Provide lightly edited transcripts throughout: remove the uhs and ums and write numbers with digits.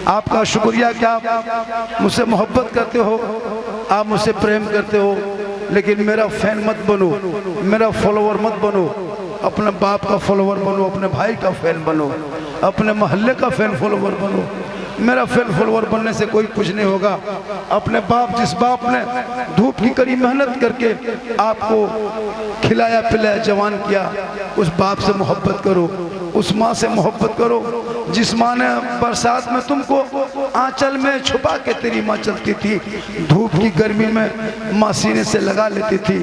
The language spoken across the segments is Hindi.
आपका शुक्रिया कि आप मुझसे मोहब्बत करते हो, आप मुझसे प्रेम करते हो, लेकिन मेरा फैन मत बनो, मेरा फॉलोवर मत बनो। अपने बाप का फॉलोवर बनो, अपने भाई का फैन बनो, अपने मोहल्ले का फैन फॉलोवर बनो। मेरा फैन फॉलोवर बनने से कोई कुछ नहीं होगा। अपने बाप, जिस बाप ने धूप की कड़ी मेहनत करके आपको खिलाया पिलाया जवान किया, उस बाप से मोहब्बत करो, उस माँ से मोहब्बत करो जिस माँ ने बरसात में तुमको आंचल में छुपा के तेरी माँ चलती थी, धूप की गर्मी में माँ सीने से लगा लेती थी,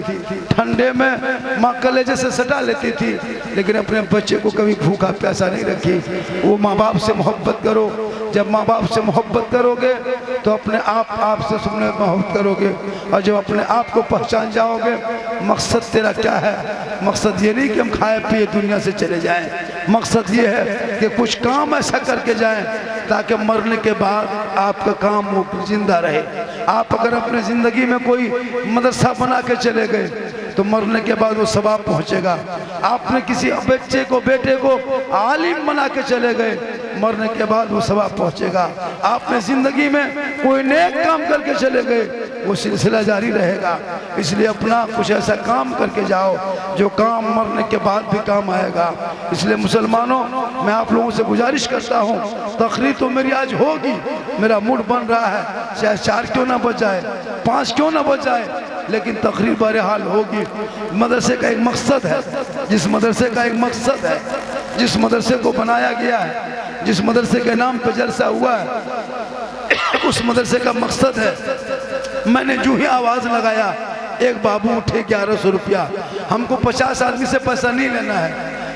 ठंडे में माँ कलेजे से सटा लेती थी, लेकिन अपने बच्चे को कभी भूखा प्यासा नहीं रखी। वो माँ बाप से मोहब्बत करो। जब माँ बाप से मोहब्बत करोगे तो अपने आप से सुनने मोहब्बत करोगे, और जब अपने आप को पहचान जाओगे मकसद तेरा क्या है। मकसद ये नहीं कि हम खाए पिए दुनिया से चले जाएं, मकसद ये है कि कुछ काम ऐसा करके जाएं ताकि मरने के बाद आपका काम वो जिंदा रहे। आप अगर अपने ज़िंदगी में कोई मदरसा बना के चले गए तो मरने के बाद वो सवाब पहुंचेगा। आपने किसी बच्चे को, बेटे को आलिम बना के चले गए, मरने के बाद वो सवाब पहुंचेगा। आपने ज़िंदगी में कोई नेक काम करके चले गए, वो सिलसिला जारी रहेगा। इसलिए अपना कुछ ऐसा काम करके जाओ जो काम मरने के बाद भी काम आएगा। इसलिए मुसलमानों, मैं आप लोगों से गुजारिश करता हूँ, तकरीर तो मेरी आज होगी, मेरा मूड बन रहा है, चाहे 4 क्यों ना बज जाए, 5 क्यों ना बज जाए, लेकिन तकरीर बहरहाल होगी। मदरसे का एक मकसद है, जिस मदरसे का एक मकसद है, जिस मदरसे को बनाया गया है, जिस मदरसे के नाम पर जलसा हुआ है, उस मदरसे का मकसद है। मैंने जो ही आवाज़ लगाया, एक बाबू उठे 1100 रुपया। हमको 50 आदमी से पैसा नहीं लेना है,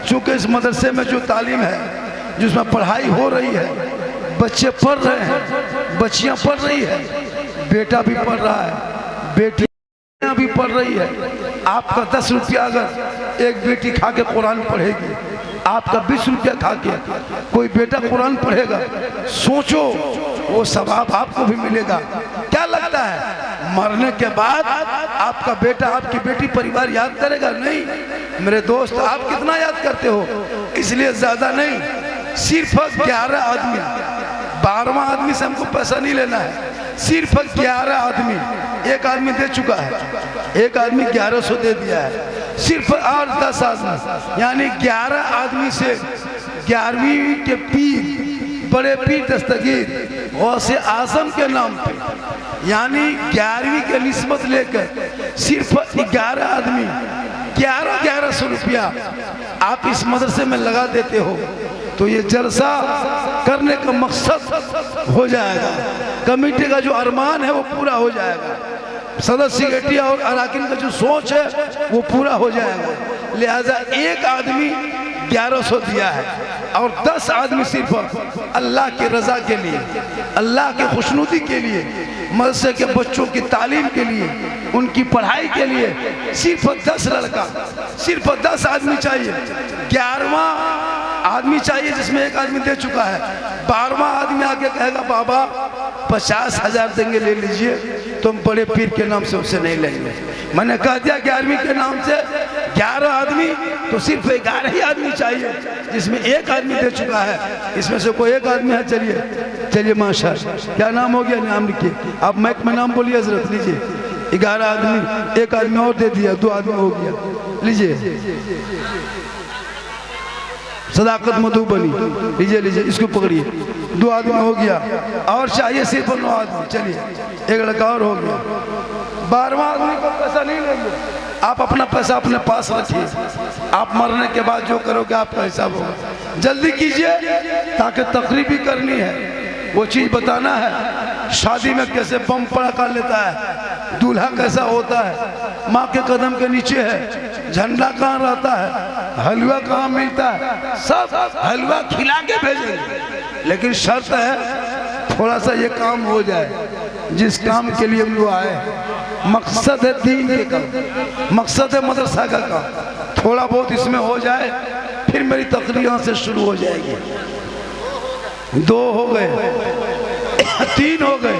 क्योंकि इस मदरसे में जो तालीम है, जिसमें पढ़ाई हो रही है, बच्चे पढ़ रहे हैं, बच्चियाँ पढ़ रही है, बेटा भी पढ़ रहा है, बेटी भी पढ़ रही है। आपका 10 रुपया अगर एक बेटी खा के कुरान पढ़ेगी, आपका 20 रुपया खा के कोई बेटा कुरान पढ़ेगा, सोचो वो सवाब आपको भी मिलेगा। क्या लगता है मरने के बाद आपका बेटा, आपकी बेटी, परिवार याद करेगा? नहीं मेरे दोस्त, आप कितना याद करते हो? इसलिए ज्यादा नहीं, सिर्फ 11 आदमी, 12वां आदमी से हमको पैसा नहीं लेना है, सिर्फ 11 आदमी, एक आदमी दे चुका है, एक आदमी 1100 दे दिया है, सिर्फ और 10 आदमी, यानी 11 आदमी से 11वीं के पीर, बड़े पीर दस्तगीर गौसे आजम के नाम पे, यानी 11वीं के निस्बत लेकर सिर्फ 11 आदमी 1100 रुपया आप इस मदरसे में लगा देते हो, तो ये जलसा करने का मकसद हो जाएगा। कमेटी का जो अरमान है वो पूरा हो जाएगा, सदस्य सेक्रेटरी और अराकीन का जो सोच है वो पूरा हो जाएगा। लिहाजा एक आदमी 1100 दिया है और 10 आदमी सिर्फ अल्लाह की रजा के लिए, अल्लाह की खुशनुदी के लिए, मदरसे के बच्चों की तालीम के लिए, उनकी पढ़ाई के लिए सिर्फ 10 लड़का, सिर्फ 10 आदमी चाहिए। 11वां आदमी चाहिए जिसमें एक आदमी दे चुका है, 12वां आदमी आके कहेगा बाबा 50,000 देंगे, ले लीजिए, तुम बड़े पीर के नाम से उससे नहीं लेंगे। मैंने कह दिया 11वीं के नाम से 11 आदमी, तो सिर्फ 11 ही आदमी चाहिए जिसमें एक आदमी दे चुका है, इसमें से कोई एक आदमी है। चलिए चलिए माशाअल्लाह, क्या नाम हो गया? नाम लिखिए, आप मैक में नाम बोलिए हजरत, लीजिए। 11 आदमी, एक आदमी और दे दिया, 2 आदमी हो गया, लीजिए। सदाकत मधुबनी, लीजिए लीजिए, इसको पकड़िए, 2 आदमी हो गया, और चाहिए सिर्फ 9 आदमी। चलिए एक लड़का और हो गया। 12वां आदमी को पैसा नहीं लेंगे, आप अपना पैसा अपने पास रखिए, आप मरने के बाद जो करोगे आपका हिसाब होगा। जल्दी कीजिए ताकि तकरीर भी करनी है, वो चीज़ बताना है, शादी में कैसे बम पड़का लेता है, दूल्हा कैसा होता है, माँ के कदम के नीचे है, झंडा कहाँ रहता है, हलवा कहाँ मिलता है, सब हलवा खिला के भेजेंगे, लेकिन शर्त है थोड़ा सा ये काम हो जाए जिस काम के लिए हम लोग आए। मकसद है दीन के काम, मकसद है मदरसा का काम, थोड़ा बहुत इसमें हो जाए, फिर मेरी तकरीर यहाँ से शुरू हो जाएगी। 2 हो गए, 3 हो गए,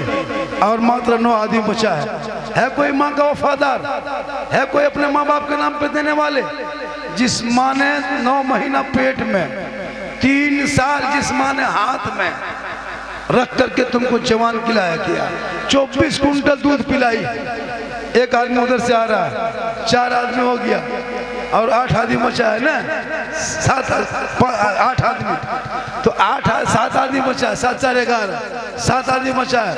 और मात्र 9 आदमी बचा है कोई माँ का वफादार? है कोई अपने माँ बाप के नाम पे देने वाले? जिस माँ ने 9 महीना पेट में, 3 साल जिस माँ ने हाथ में रख करके तुमको जवान खिलाया किया, 24 कुंटल दूध पिलाई। एक आदमी उधर से आ रहा है, 4 आदमी हो गया और 8 आदमी बचा है ना, 8 आदमी, तो 7 आदमी बचा है, 7 4 11, 7 आदमी बचा है।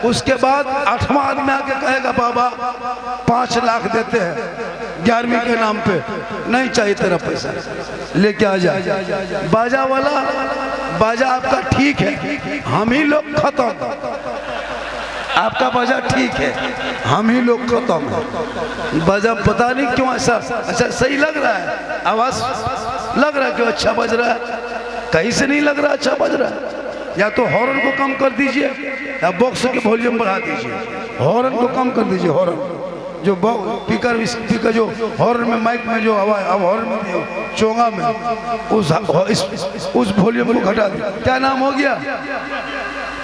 उसके बाद 8वां आदमी आके कहेगा बाबा 5 लाख देते हैं 11वीं के नाम पे, नहीं चाहिए तेरा पैसा, लेके आ जा। बाजा वाला, बाजा आपका ठीक है, हम ही लोग खत्म। आपका बाजा ठीक है, हम ही लोग खत्म है। बाजा पता नहीं क्यों ऐसा, अच्छा सही लग रहा है, आवाज लग रहा है कि अच्छा बज रहा है, कहीं से नहीं लग रहा अच्छा बज रहा है। या तो हॉर्न को कम कर दीजिए या बॉक्स के वॉल्यूम बढ़ा दीजिए। हॉर्न को कम कर दीजिए, हॉर्न जो स्पीकर जो हॉर्न में माइक में जो आवाज, अब हॉर्न में चोंगा में उस वॉल्यूम को घटा दीजिए। क्या नाम हो गया?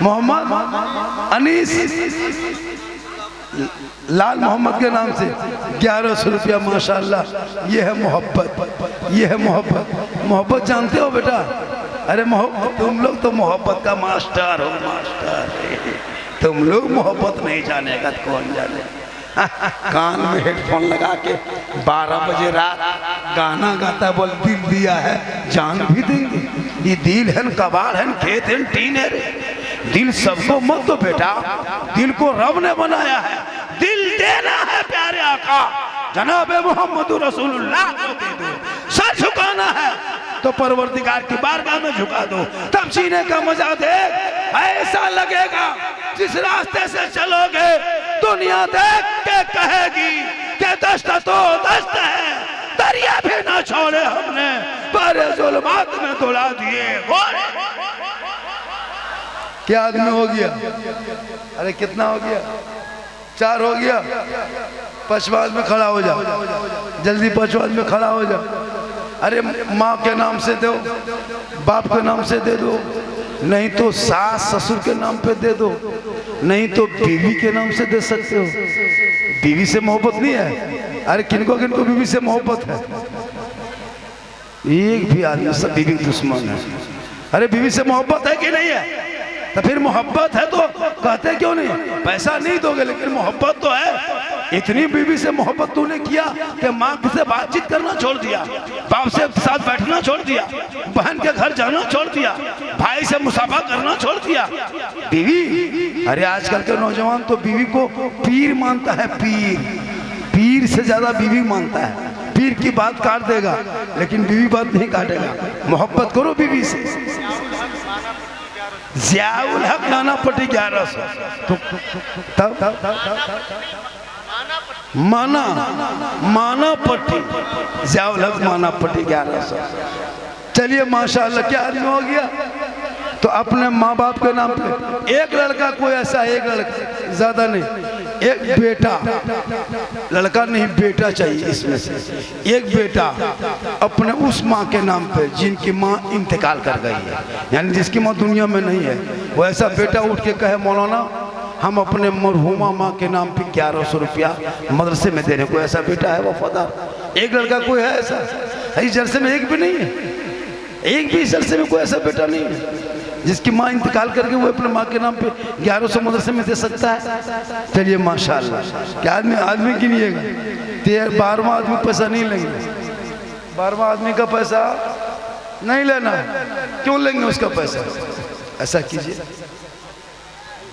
मोहम्मद अनीस, लाल मोहम्मद के नाम से 1100 रुपया। माशाल्लाह, ये है मोहब्बत, ये है मोहब्बत। मोहब्बत जानते हो बेटा? अरे तुम लोग तो मोहब्बत का मास्टर हो, मास्टर। तुम लोग मोहब्बत नहीं जानेगा तो कौन जाने। कान में हेडफोन लगा के 12 बजे रात गाना गाता, बोल दिल दिया है जान भी देंगे। ये दिल है, कबाड़ है, खेत है, टीन है रे। दिल सबको मत दो बेटा, दिल को रब ने बनाया है, दिल देना है प्यारे आका जनाब मोहम्मद रसूलुल्लाह को दे दो। सर झुकाना है तो परवरदिगार की बारगाह में झुका दो, तब जीने का मजा देख। ऐसा लगेगा जिस रास्ते से चलोगे दुनिया देख के कहेगी कि दस्त तो दस्त है, दरिया भी ना छोड़े हमने, पर जुल्मात में दौड़ा दिए। क्या आदमी हो गया? अरे कितना हो गया? 4 हो गया। 5वां आदमी खड़ा हो जा, जल्दी 5वां आदमी खड़ा हो जा। अरे माँ के नाम से दो, बाप के नाम से दे दो, नहीं तो सास ससुर के नाम पे दे दो, नहीं तो बीवी के नाम से दे सकते हो। बीवी से मोहब्बत नहीं है? अरे किनको किनको बीवी से मोहब्बत है? एक भी आदमी सब बीवी दुश्मन है। अरे बीवी से मोहब्बत है कि नहीं है? तो फिर मोहब्बत है तो कहते क्यों नहीं? पैसा नहीं दोगे लेकिन मोहब्बत तो है। इतनी बीवी से मोहब्बत तूने किया कि माँ से बातचीत करना छोड़ दिया, बाप से साथ बैठना छोड़ दिया, बहन के घर जाना छोड़ दिया, भाई से मुसाफा करना छोड़ दिया। बीवी, अरे आजकल के नौजवान तो बीवी को पीर मानता है, पीर से ज्यादा बीवी मानता है। पीर की बात काट देगा लेकिन बीवी बात नहीं काटेगा। मोहब्बत करो बीवी से। ज़ियाउल हक नाना पट्टी 1100, तब माना पट्टी ज़ियाउल हक माना पट्टी 1100। चलिए माशाअल्लाह, क्या आदमी हो गया? तो अपने माँ बाप के नाम पे एक लड़का, कोई ऐसा एक लड़का, ज्यादा नहीं, एक बेटा, लड़का नहीं बेटा चाहिए इसमें से, एक बेटा अपने उस माँ के नाम पे जिनकी माँ इंतकाल कर गई है, यानी जिसकी माँ दुनिया में नहीं है, वो ऐसा बेटा उठ के कहे मौलाना हम अपने मरहुमा माँ के नाम पे 1100 रुपया मदरसे में देने को, ऐसा बेटा है वफादार। एक लड़का कोई है ऐसा? इस जलसे में एक भी नहीं है, एक भी इस जलसे में कोई ऐसा बेटा नहीं है जिसकी माँ इंतकाल करके वो अपने माँ के नाम पे 1100 मदरसे में दे सकता है। चलिए माशाल्लाह, क्या आदमी गिनिएगा? 12वां आदमी पैसा नहीं लेंगे, 12वां आदमी का पैसा नहीं लेना। क्यों लेंगे उसका पैसा? ऐसा कीजिए,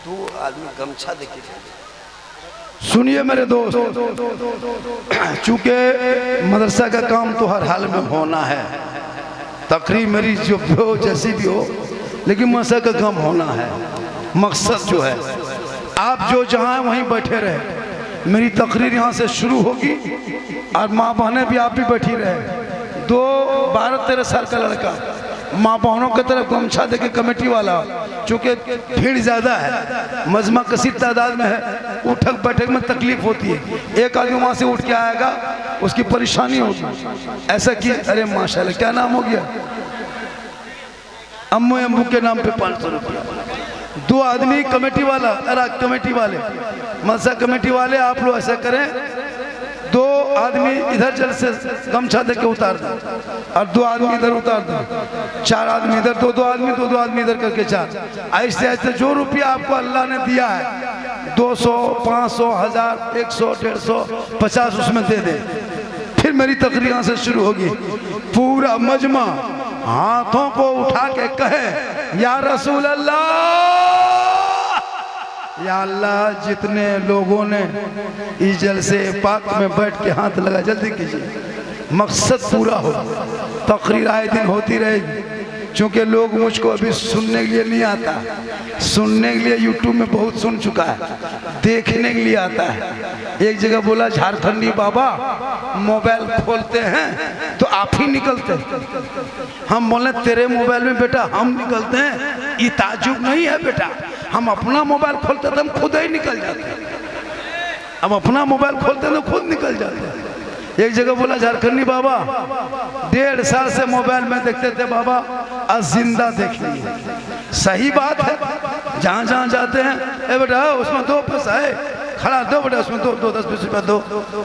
2 आदमी गमछा देखिए। सुनिए मेरे दोस्त, चूंकि मदरसा का काम तो हर हाल में होना है, तकरीर मेरी जो भी हो जैसी भी हो, लेकिन मदरसा का काम होना है। मकसद जो है, आप जो जहाँ वहीं बैठे रहे, मेरी तकरीर यहाँ से शुरू होगी और माँ बहनें भी आप भी बैठी रहे। 12-13 साल का लड़का माँ बहनों की तरफ गमछा देके कमेटी वाला, चूँकि भीड़ ज़्यादा है, मजमा कसीर तादाद में है, उठक बैठक में तकलीफ होती है, एक आदमी वहाँ से उठ के आएगा उसकी परेशानी होगी। ऐसा कि अरे माशाल्लाह, क्या नाम हो गया? अम्मू के नाम पे 500 रुपया। 2 आदमी कमेटी वाला, अरे कमेटी वाले, मदरसा कमेटी वाले, आप लोग ऐसा करें, 2 आदमी इधर जल से गमछा दे के उतार दो और 2 आदमी इधर उतार दो, 4 आदमी इधर, 2 आदमी इधर करके 4। ऐसे ऐसे जो रुपया आपको अल्लाह ने दिया है 200, 500, 1000, 100, 150, 50 उसमें दे दे। फिर मेरी तकरीर यहाँ से शुरू होगी। पूरा मजमा हाथों को उठा के कहे या रसूल अल्लाह, या अल्लाह जितने लोगों ने इस जलसे पाक में बैठ के हाथ लगा, जल्दी कीजिए, मकसद पूरा हो। तकरीर आए दिन होती रहेगी, क्योंकि लोग मुझको अभी सुनने के लिए नहीं आता, सुनने के लिए यूट्यूब में बहुत सुन चुका है, देखने के लिए आता है। एक जगह बोला झारखंडी बाबा मोबाइल खोलते हैं तो आप ही निकलते हैं। हम बोले तेरे मोबाइल में बेटा हम निकलते हैं, ये ताजुब नहीं है बेटा, हम अपना मोबाइल खोलते तो हम खुद ही निकल जाते हैं, हम अपना मोबाइल खोलते तो खुद निकल जाते हैं। एक जगह बोला झारखंडी बाबा 1.5 साल से मोबाइल में देखते थे बाबा, आज जिंदा देखनी है। सही बात है, जहाँ जहाँ जाते हैं ए बेटा उसमें 2 पैसा है, खड़ा दो बेटा उसमें 2 10-20 रुपया दो,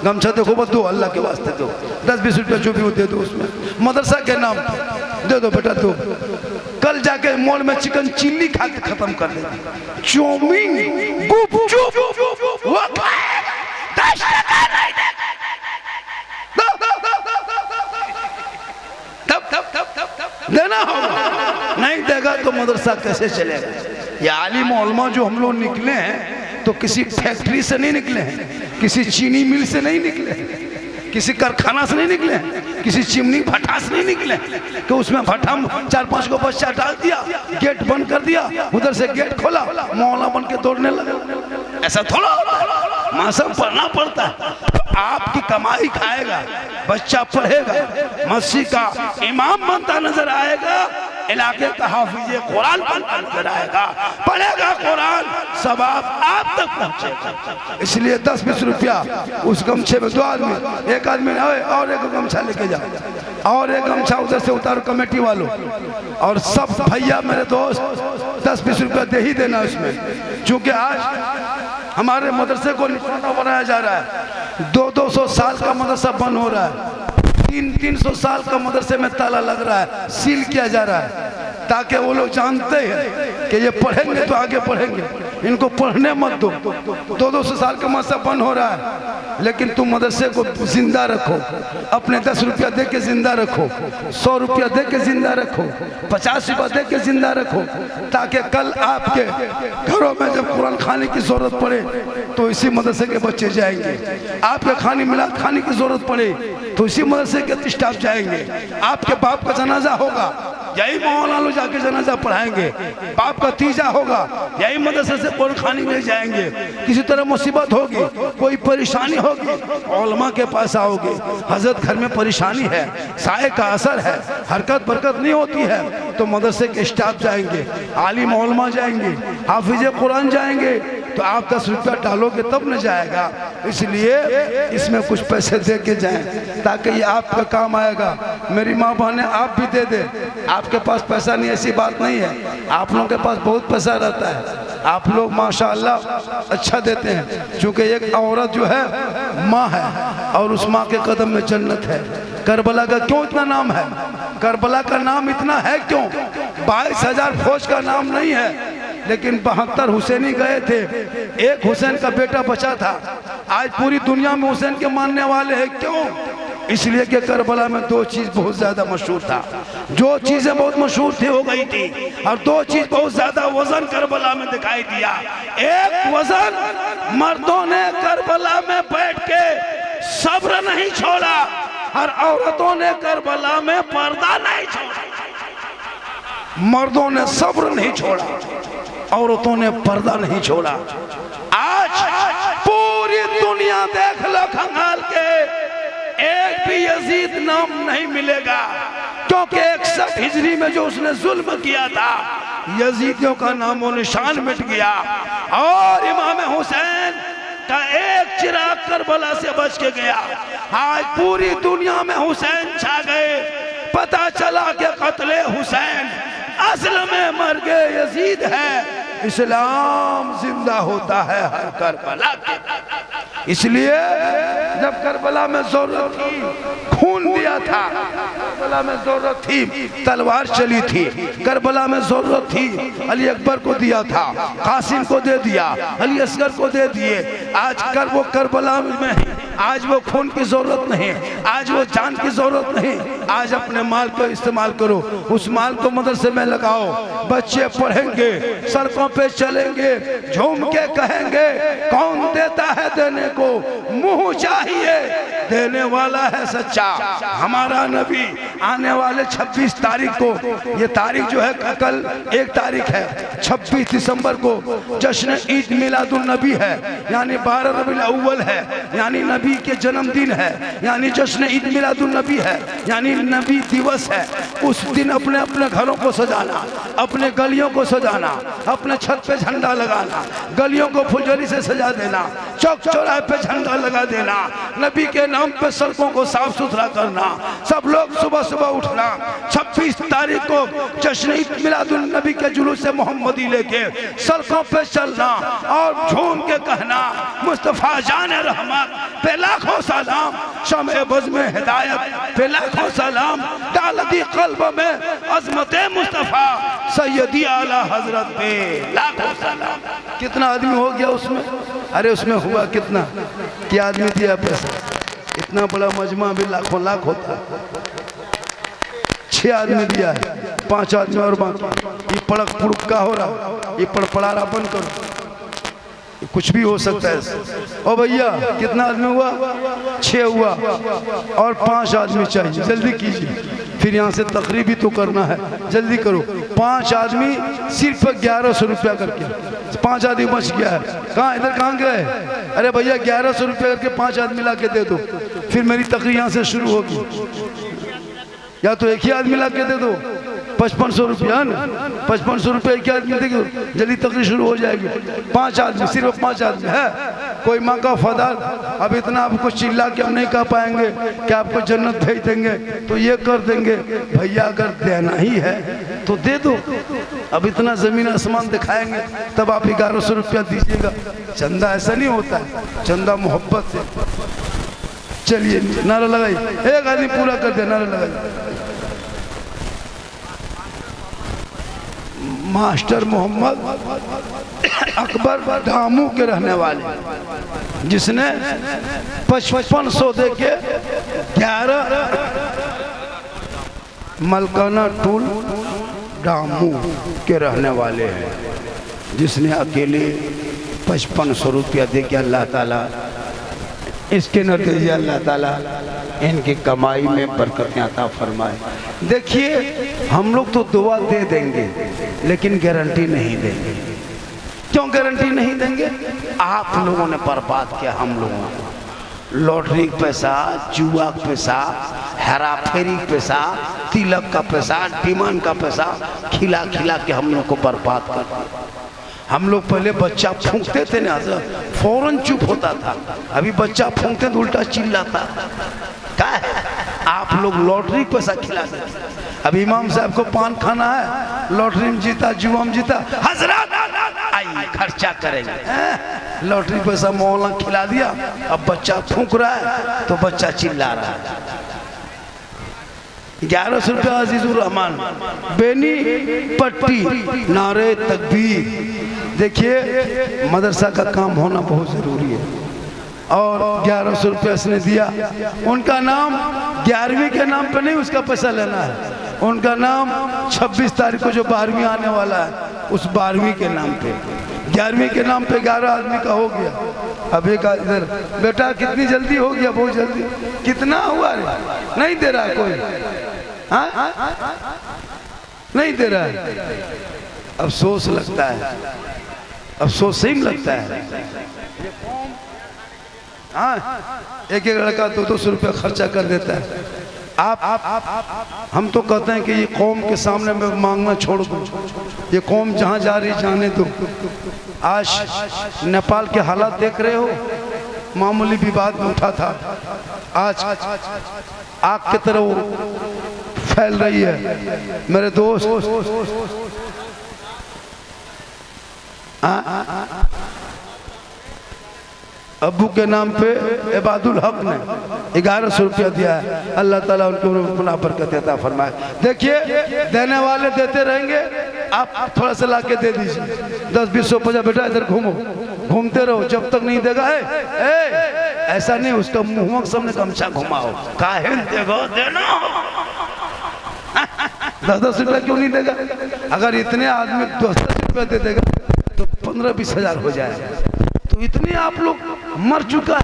गमछा देखो बस 2 अल्लाह के वास्ते दो, 10-20 रुपया जो भी हो दे दो, उसमें मदरसा के नाम दे दो बेटा 2। कल जाके मॉल में चिकन चिल्ली खा के खत्म कर देंगे, चाउमीन देना होगा, नहीं देगा तो मदरसा कैसे चलेगा। ये आलिम उलमा जो हम लोग निकले हैं तो किसी फैक्ट्री से नहीं निकले हैं, किसी चीनी मिल से नहीं निकले हैं, किसी कारखाना से नहीं निकले हैं, किसी चिमनी भट्टा से नहीं निकले कि उसमें भट्टा 4-5 को बच्चा डाल दिया, गेट बंद कर दिया, उधर से गेट खोला, मौला बन के दौड़ने लगा। ऐसा थोड़ा मौसम पढ़ना पड़ता है। आपकी कमाई खाएगा, बच्चा पढ़ेगा, मस्जिद का इमाम बनता नजर आएगा, इलाके का हाफिज कुरान बनता नजर आएगा, पढ़ेगा कुरान, सवाब आप तक पहुंचेगा। इसलिए 10-20 रुपया उस गमछे में 2 आदमी, एक आदमी और एक गमछा लेके जाओ, और एक गमछा उधर से उतारो कमेटी वालों, और सब भैया मेरे दोस्त 10-20 रुपया दे ही देना उसमें। क्योंकि आज हमारे मदरसे को निशाना बनाया जा रहा है, 200-200 साल का मदरसा बंद हो रहा है, 300-300 साल का मदरसे में ताला लग रहा है, सील किया जा रहा है, ताकि वो लोग जानते हैं कि ये पढ़ेंगे तो आगे पढ़ेंगे, इनको पढ़ने मत दो। 200-200 साल का मदरसा बंद हो रहा है, लेकिन तुम मदरसे को जिंदा रखो, अपने 10 रुपया दे के जिंदा रखो, 100 रुपया दे के जिंदा रखो, 50 रुपया दे के जिंदा रखो, ताकि कल आपके घरों में जब कुरान खाने की जरूरत पड़े तो इसी मदरसे के बच्चे जाएंगे, आपके खाने मिलाद खाने की जरूरत पड़े तो इसी मदरसे के स्टाफ जाएंगे, आपके बाप का जनाजा होगा यही मौलाना जाके जनाजा पढ़ाएंगे, बाप का तीजा होगा यही मदरसे से कुरान खाने में जाएंगे, किसी तरह मुसीबत होगी, कोई परेशानी होगी, उलमा के पास आओगे, हजरत घर में परेशानी है, साए का असर है, हरकत बरकत नहीं होती है, तो मदरसे के स्टाफ जाएंगे, आलिम उलमा जाएंगे, हाफिज कुरान जाएंगे, तो आप 10 रुपया डालोगे तब न जाएगा। इसलिए इसमें कुछ पैसे दे के जाएं ताकि ये आपका काम आएगा। मेरी माँ बहनें आप भी दे दे, आपके पास पैसा नहीं ऐसी बात नहीं है, आप लोगों के पास बहुत पैसा रहता है, आप लोग माशाअल्लाह अच्छा देते हैं, क्योंकि एक औरत जो है माँ है और उस माँ के कदम में जन्नत है। करबला का क्यों इतना नाम है, करबला का नाम इतना है क्यों, 22,000 फौज का नाम नहीं है, लेकिन 72 हुसैनी गए थे, एक हुसैन का बेटा बचा था। आज पूरी दुनिया में हुसैन के मानने वाले हैं, क्यों? इसलिए कि करबला में 2 चीज बहुत ज्यादा मशहूर था, जो चीजें बहुत मशहूर थी हो गई थी, और 2 चीज बहुत ज्यादा वजन करबला में दिखाई दिया। एक वजन मर्दों ने करबला में बैठ के सब्र नहीं छोड़ा, और औरतों ने करबला में पर्दा नहीं छोड़ा। मर्दों ने सब्र नहीं छोड़ा, औरतों ने पर्दा नहीं छोड़ा। आज पूरी दुनिया देख लो खंगाल के, एक भी यजीद नाम नहीं मिलेगा, क्योंकि 61 हिजरी में जो उसने जुल्म किया था, यजीदियों का नामो निशान मिट गया, और इमाम हुसैन का एक चिराग करबला से बच के गया। आज पूरी दुनिया में हुसैन छा गए, पता चला कि कत्ले हुसैन असल में मर गए यजीद है, इस्लाम जिंदा होता है हर करबला के। इसलिए जब करबला में जरूरत थी खून दिया था, करबला में जरूरत थी तलवार चली थी, करबला में जरूरत थी अली अकबर को दिया था, कासिम को दे दिया, अली असगर को दे दिए। आज वो करबला में है, आज वो खून की जरूरत नहीं, आज वो जान की जरूरत नहीं। आज अपने माल को इस्तेमाल करो, उस माल को मदरसे में लगाओ, बच्चे पढ़ेंगे, सड़कों पे चलेंगे, झूम के कहेंगे कौन देता है देने को, मुंह चाहिए देने वाला है सच्चा हमारा नबी। आने वाले 26 तारीख को, ये तारीख जो है कल 1 तारीख है, 26 दिसंबर को जश्न ईद मिलादुन नबी है, यानी 12 रबीउल अव्वल है, यानी नबी के जन्मदिन है, यानी जश्न ईद मिलादुन नबी है, यानी नबी दिवस है। उस दिन अपने अपने घरों को सजाना, अपने गलियों को सजाना, अपने छत पे झंडा लगाना, गलियों को फुलझड़ी से सजा देना, चौक चौराहे पे झंडा लगा देना, नबी के नाम पे सड़कों को साफ सुथरा करना, सब लोग सुबह सुबह उठना, 26 तारीख को जश्न ईद मिलादुन नबी के जुलूस से मोहम्मदी लेके सड़कों पे चलना और झूम के कहना मुस्तफा जान रहमत पे लाखों सलाम, शम्ए बज़्म में हिदायत पे लाखों सलाम, डाल दी कल्ब में अज़मत मुस्तफा सैयदी आला हजरत पे लाखों सलाम। कितना आदमी हो गया उसमें? अरे उसमें हुआ कितना, क्या आदमी दिया पैसा? इतना बड़ा मजमा भी लाखों लाख होता। 6 आदमी दिया है, 5 आदमी और बाकी ये पड़क पुड़का हो रहा, ये पड़पड़ारा बंद करो, कुछ भी हो सकता है। ओ भैया कितना आदमी हुआ? 6 हुआ और 5 आदमी चाहिए, जल्दी कीजिए, फिर यहाँ से तकरीब भी तो करना है, जल्दी करो। 5 आदमी सिर्फ 1100 रुपया करके, 5 आदमी बच गया है। कहाँ इधर कहाँ गए? अरे भैया 1100 रुपया करके 5 आदमी ला के दे दो, फिर मेरी तकरीब यहाँ से शुरू होगी। या तो एक ही आदमी ला के दे दो, 5500 रुपया ना, 5500 रुपये एक आदमी देगी, जल्दी तकरीर शुरू हो जाएगी। 5 आदमी, सिर्फ 5 आदमी है। कोई माँ का फदार, अब इतना आपको चिल्ला के हम नहीं कह पाएंगे कि आपको जन्नत भेज देंगे, तो ये कर देंगे। भैया अगर देना ही है तो दे दो, अब इतना जमीन आसमान दिखाएंगे तब आप 1100 रुपया दीजिएगा। चंदा ऐसा नहीं होता है, चंदा मोहब्बत से। चलिए नारा लगाई, एक आदमी पूरा कर दे, नारा लगाई। मास्टर मोहम्मद अकबर दामू के रहने वाले, जिसने 5500 दे के 11 मलकाना टूल दामू के रहने वाले हैं, जिसने अकेले 5500 रुपया दे के अल्लाह ताला इसके नतीजे अल्लाह ताला इनकी कमाई में बरकतें अता फरमाए। देखिए हम लोग तो दुआ दे देंगे लेकिन गारंटी नहीं देंगे। क्यों गारंटी नहीं देंगे? आप लोगों ने बर्बाद किया हम लोगों को। लॉटरी का पैसा, जुआ का पैसा, हेरा फेरी का पैसा, तिलक का पैसा, डिमांड का पैसा खिला खिला के हम लोग को बर्बाद कर दिया। हम लोग पहले बच्चा फूंकते थे ना, फौरन चुप होता था, अभी बच्चा फूंकते तो उल्टा चिल्लाता। क्या है? आप लोग लॉटरी पैसा खिला देते। अब इमाम साहब को पान खाना है, लॉटरी में जीता, जुआ में जीता, हजरत आइए खर्चा करेंगे। लॉटरी पैसा मौला खिला दिया, अब बच्चा फूंक रहा है तो बच्चा चिल्ला रहा है। 1100 रुपया अजीजुर रहमान बेनी पट्टी नारे तकबीर। देखिए मदरसा का काम होना बहुत ज़रूरी है और 1100 रुपया इसने दिया। उनका नाम 11वीं के नाम पे नहीं उसका पैसा लेना है, उनका नाम 26 तारीख को जो 12वीं आने वाला है उस 12वीं के नाम पे, 11वीं के नाम पे 11 आदमी का हो गया। अब एक इधर बेटा कितनी जल्दी हो गया, बहुत जल्दी। कितना हुआ रे? नहीं दे रहा है कोई, हाँ नहीं दे रहा है। अफसोस लगता है, अफसोस सही लगता है। हाँ एक लड़का 200 रुपया खर्चा कर देता है। आप हम तो कहते हैं कि ये कौम के सामने में मांगना छोड़ दो, ये कौम जहाँ जा रही जाने दो। आज नेपाल के हालात देख रहे हो, मामूली विवाद में उठा था, आज आग की तरह फैल रही है। मेरे दोस्त अब्बू के नाम पे इबादुल हक ने 1100 रुपया दिया है। अल्लाह ताला उनके गुनाह बरकत अता फरमाए। देखिए देने वाले देते रहेंगे, आप थोड़ा सा ला के दे दीजिए। 10 20 50 बेटा इधर घूमो, घूमते रहो जब तक नहीं देगा। ऐसा नहीं, उसका मुंह सामने गमछा घुमाओ, काहे देगा देना 10-10 रुपया क्यों नहीं देगा? अगर इतने आदमी 10-10 रुपया दे देगा तो 15-20 हजार हो जाएगा। तो इतने आप लोग मर चुका है,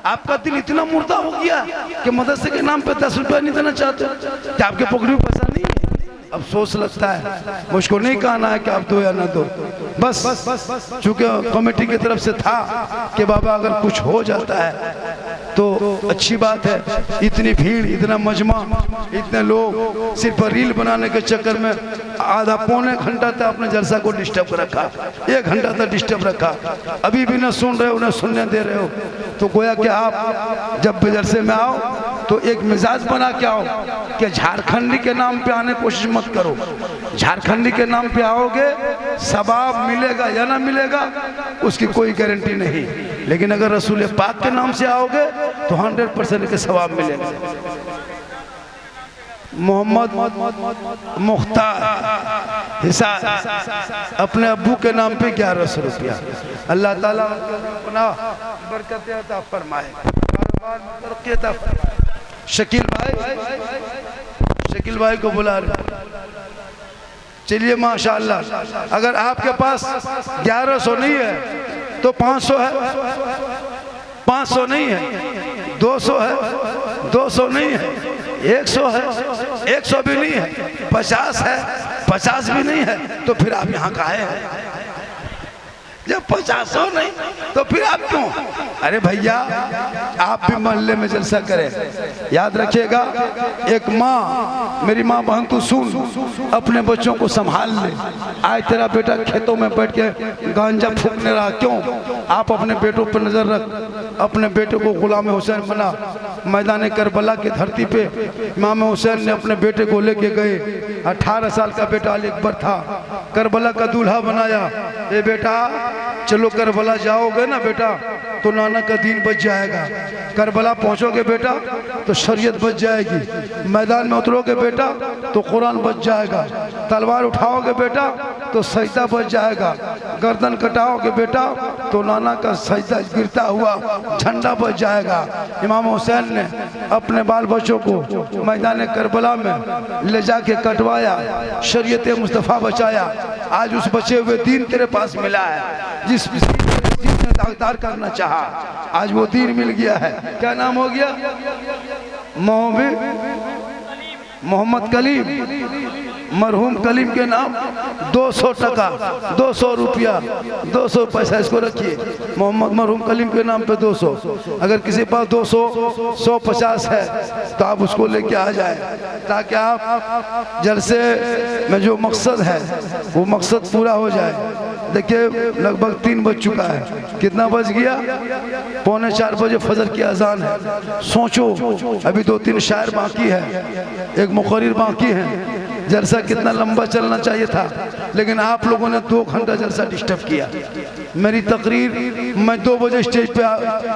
आपका दिल इतना मुर्दा हो गया कि मदरसे के नाम पे 10 रुपया नहीं देना चाहते कि आपके पकड़ी में पैसा नहीं है। अफसोस लगता है, मुझको नहीं कहना है कि आप दो या ना दो, बस चूंकि कमेटी की तरफ से था कि बाबा अगर कुछ हो जाता है तो अच्छी बात है। इतनी भीड़, इतना मजमा, इतने लोग सिर्फ रील बनाने के चक्कर में आधा पौने घंटा तक अपने जलसा को डिस्टर्ब रखा, 1 घंटा तक डिस्टर्ब रखा। अभी भी न सुन रहे हो न सुनने दे रहे हो। तो गोया कि आप जब जलसे में आओ तो एक मिजाज बना के आओ कि झारखंडी के नाम पे आने की कोशिश मत करो। झारखंडी के नाम पे आओगे, सवाब मिलेगा या ना मिलेगा उसकी कोई गारंटी नहीं, लेकिन अगर रसूल पाक के नाम से आओगे तो 100% के सवाब मिलेगा। मोहम्मद मुख्तार हिसार अपने अब्बू के नाम पे 1100 रुपया। अल्लाह ताला अपना बरकत अता फरमाए, कारोबार में तरक्की अता फरमाए। शकील भाई को बुला रहे, चलिए माशाअल्लाह। अगर आपके पास 1100 नहीं है तो 500 है, 500 नहीं है 200 है, 200 नहीं है 100 है, 100 भी नहीं है 50 है, 50 भी नहीं है तो फिर आप यहाँ काहे हैं? जब 50 नहीं तो फिर आप क्यों? अरे भैया आप भी मोहल्ले में जलसा करें। याद रखिएगा, एक माँ, मेरी माँ बहन तू सुन, अपने बच्चों को संभाल ले। आज तेरा बेटा खेतों में बैठ के गांजा फूकने रहा, क्यों? आप अपने बेटों पर नजर रख। अपने बेटे को गुलाम हुसैन बना। मैदान करबला की धरती पे इमाम हुसैन ने अपने बेटे को लेके गए। 18 साल का बेटा अली अकबर था, करबला का दूल्हा बनाया। ये बेटा चलो करबला जाओगे ना बेटा तो नाना का दीन बच जाएगा। करबला पहुंचोगे बेटा तो शरीयत बच जाएगी। मैदान में उतरोगे बेटा तो कुरान बच जाएगा। तलवार उठाओगे बेटा तो सजदा बच जाएगा। गर्दन कटाओगे बेटा तो नाना का सजदा गिरता हुआ झंडा बच जाएगा। इमाम हुसैन ने अपने बाल बच्चों को मैदान करबला में ले जाके कटवाया, शरीयत मुस्तफ़ा बचाया। आज उस बचे हुए दीन तेरे पास मिला है, जिस दीन ने दागदार करना चाहा आज वो दीन मिल गया है। क्या नाम हो गया? मोहम्मद कलीम। मरहूम कलीम के नाम 200 टका, 200 रुपया, 200 पैसा इसको रखिए। मोहम्मद मरहूम कलीम के नाम पे 200। अगर किसी पास 200, 150 है तो आप उसको लेके आ जाए, ताकि आप जलसे में जो मकसद है वो मकसद पूरा हो जाए। देखिए लगभग 3 बज चुका है। कितना बज गया? 3:45 बजे फजर की अजान है। सोचो अभी 2-3 शायर बाकी है, एक मुकर्रिर बाकी है। जलसा कितना लंबा चलना चाहिए था, लेकिन आप लोगों ने 2 घंटा जलसा डिस्टर्ब किया। मेरी तकरीर मैं 2 बजे स्टेज पे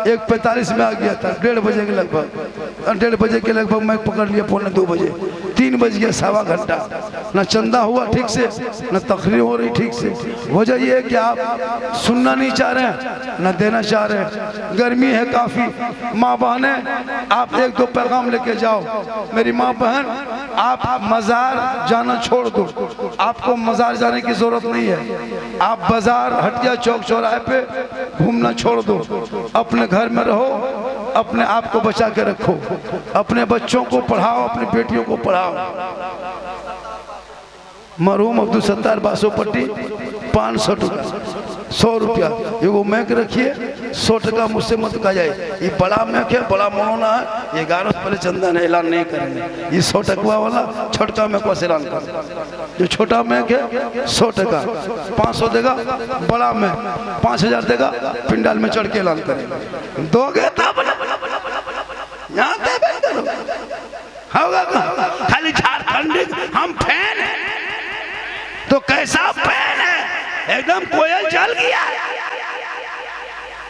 1:45 में आ गया था, 1:30 बजे के लगभग, 1:30 बजे के लगभग मैं पकड़ लिया 1:45 बजे। 3 बज गया, सवा घंटा। न चंदा हुआ ठीक से, न तकरीर हो रही ठीक से। वजह यह है कि आप सुनना नहीं चाह रहे हैं, न देना चाह रहे हैं। गर्मी है काफ़ी। माँ बहने आप 1-2 पैगाम लेके जाओ। मेरी माँ बहन आप मज़ार जाना छोड़ दो, आपको मज़ार जाने की ज़रूरत नहीं है। आप बाज़ार, हटिया, चौक चौराहे पे घूमना छोड़ दो। अपने घर में रहो, अपने आप को बचा के रखो, अपने बच्चों को पढ़ाओ, अपनी बेटियों को पढ़ाओ। मरहूम अब्दुल सत्तार बासोपट्टी 500 टका, 100 रुपया। ये वो मैक रखिए, 100 टका मुझसे मत कहा जाए। ये बड़ा मैक है, बड़ा मौलाना है, 11 से पहले चंदन ऐलान नहीं करेंगे। ये 100 टकवा वाला छोटा मैक से ऐलान कर। जो छोटा मैक है 100 टका, 500 देगा। बड़ा मैक 5000 देगा, पिंडाल में चढ़ के ऐलान करेंगे। दोगे तब यहाँ होगा। खाली झारखंडी हम फैन हैं तो कैसा फैन है? एकदम कोयल जल गया।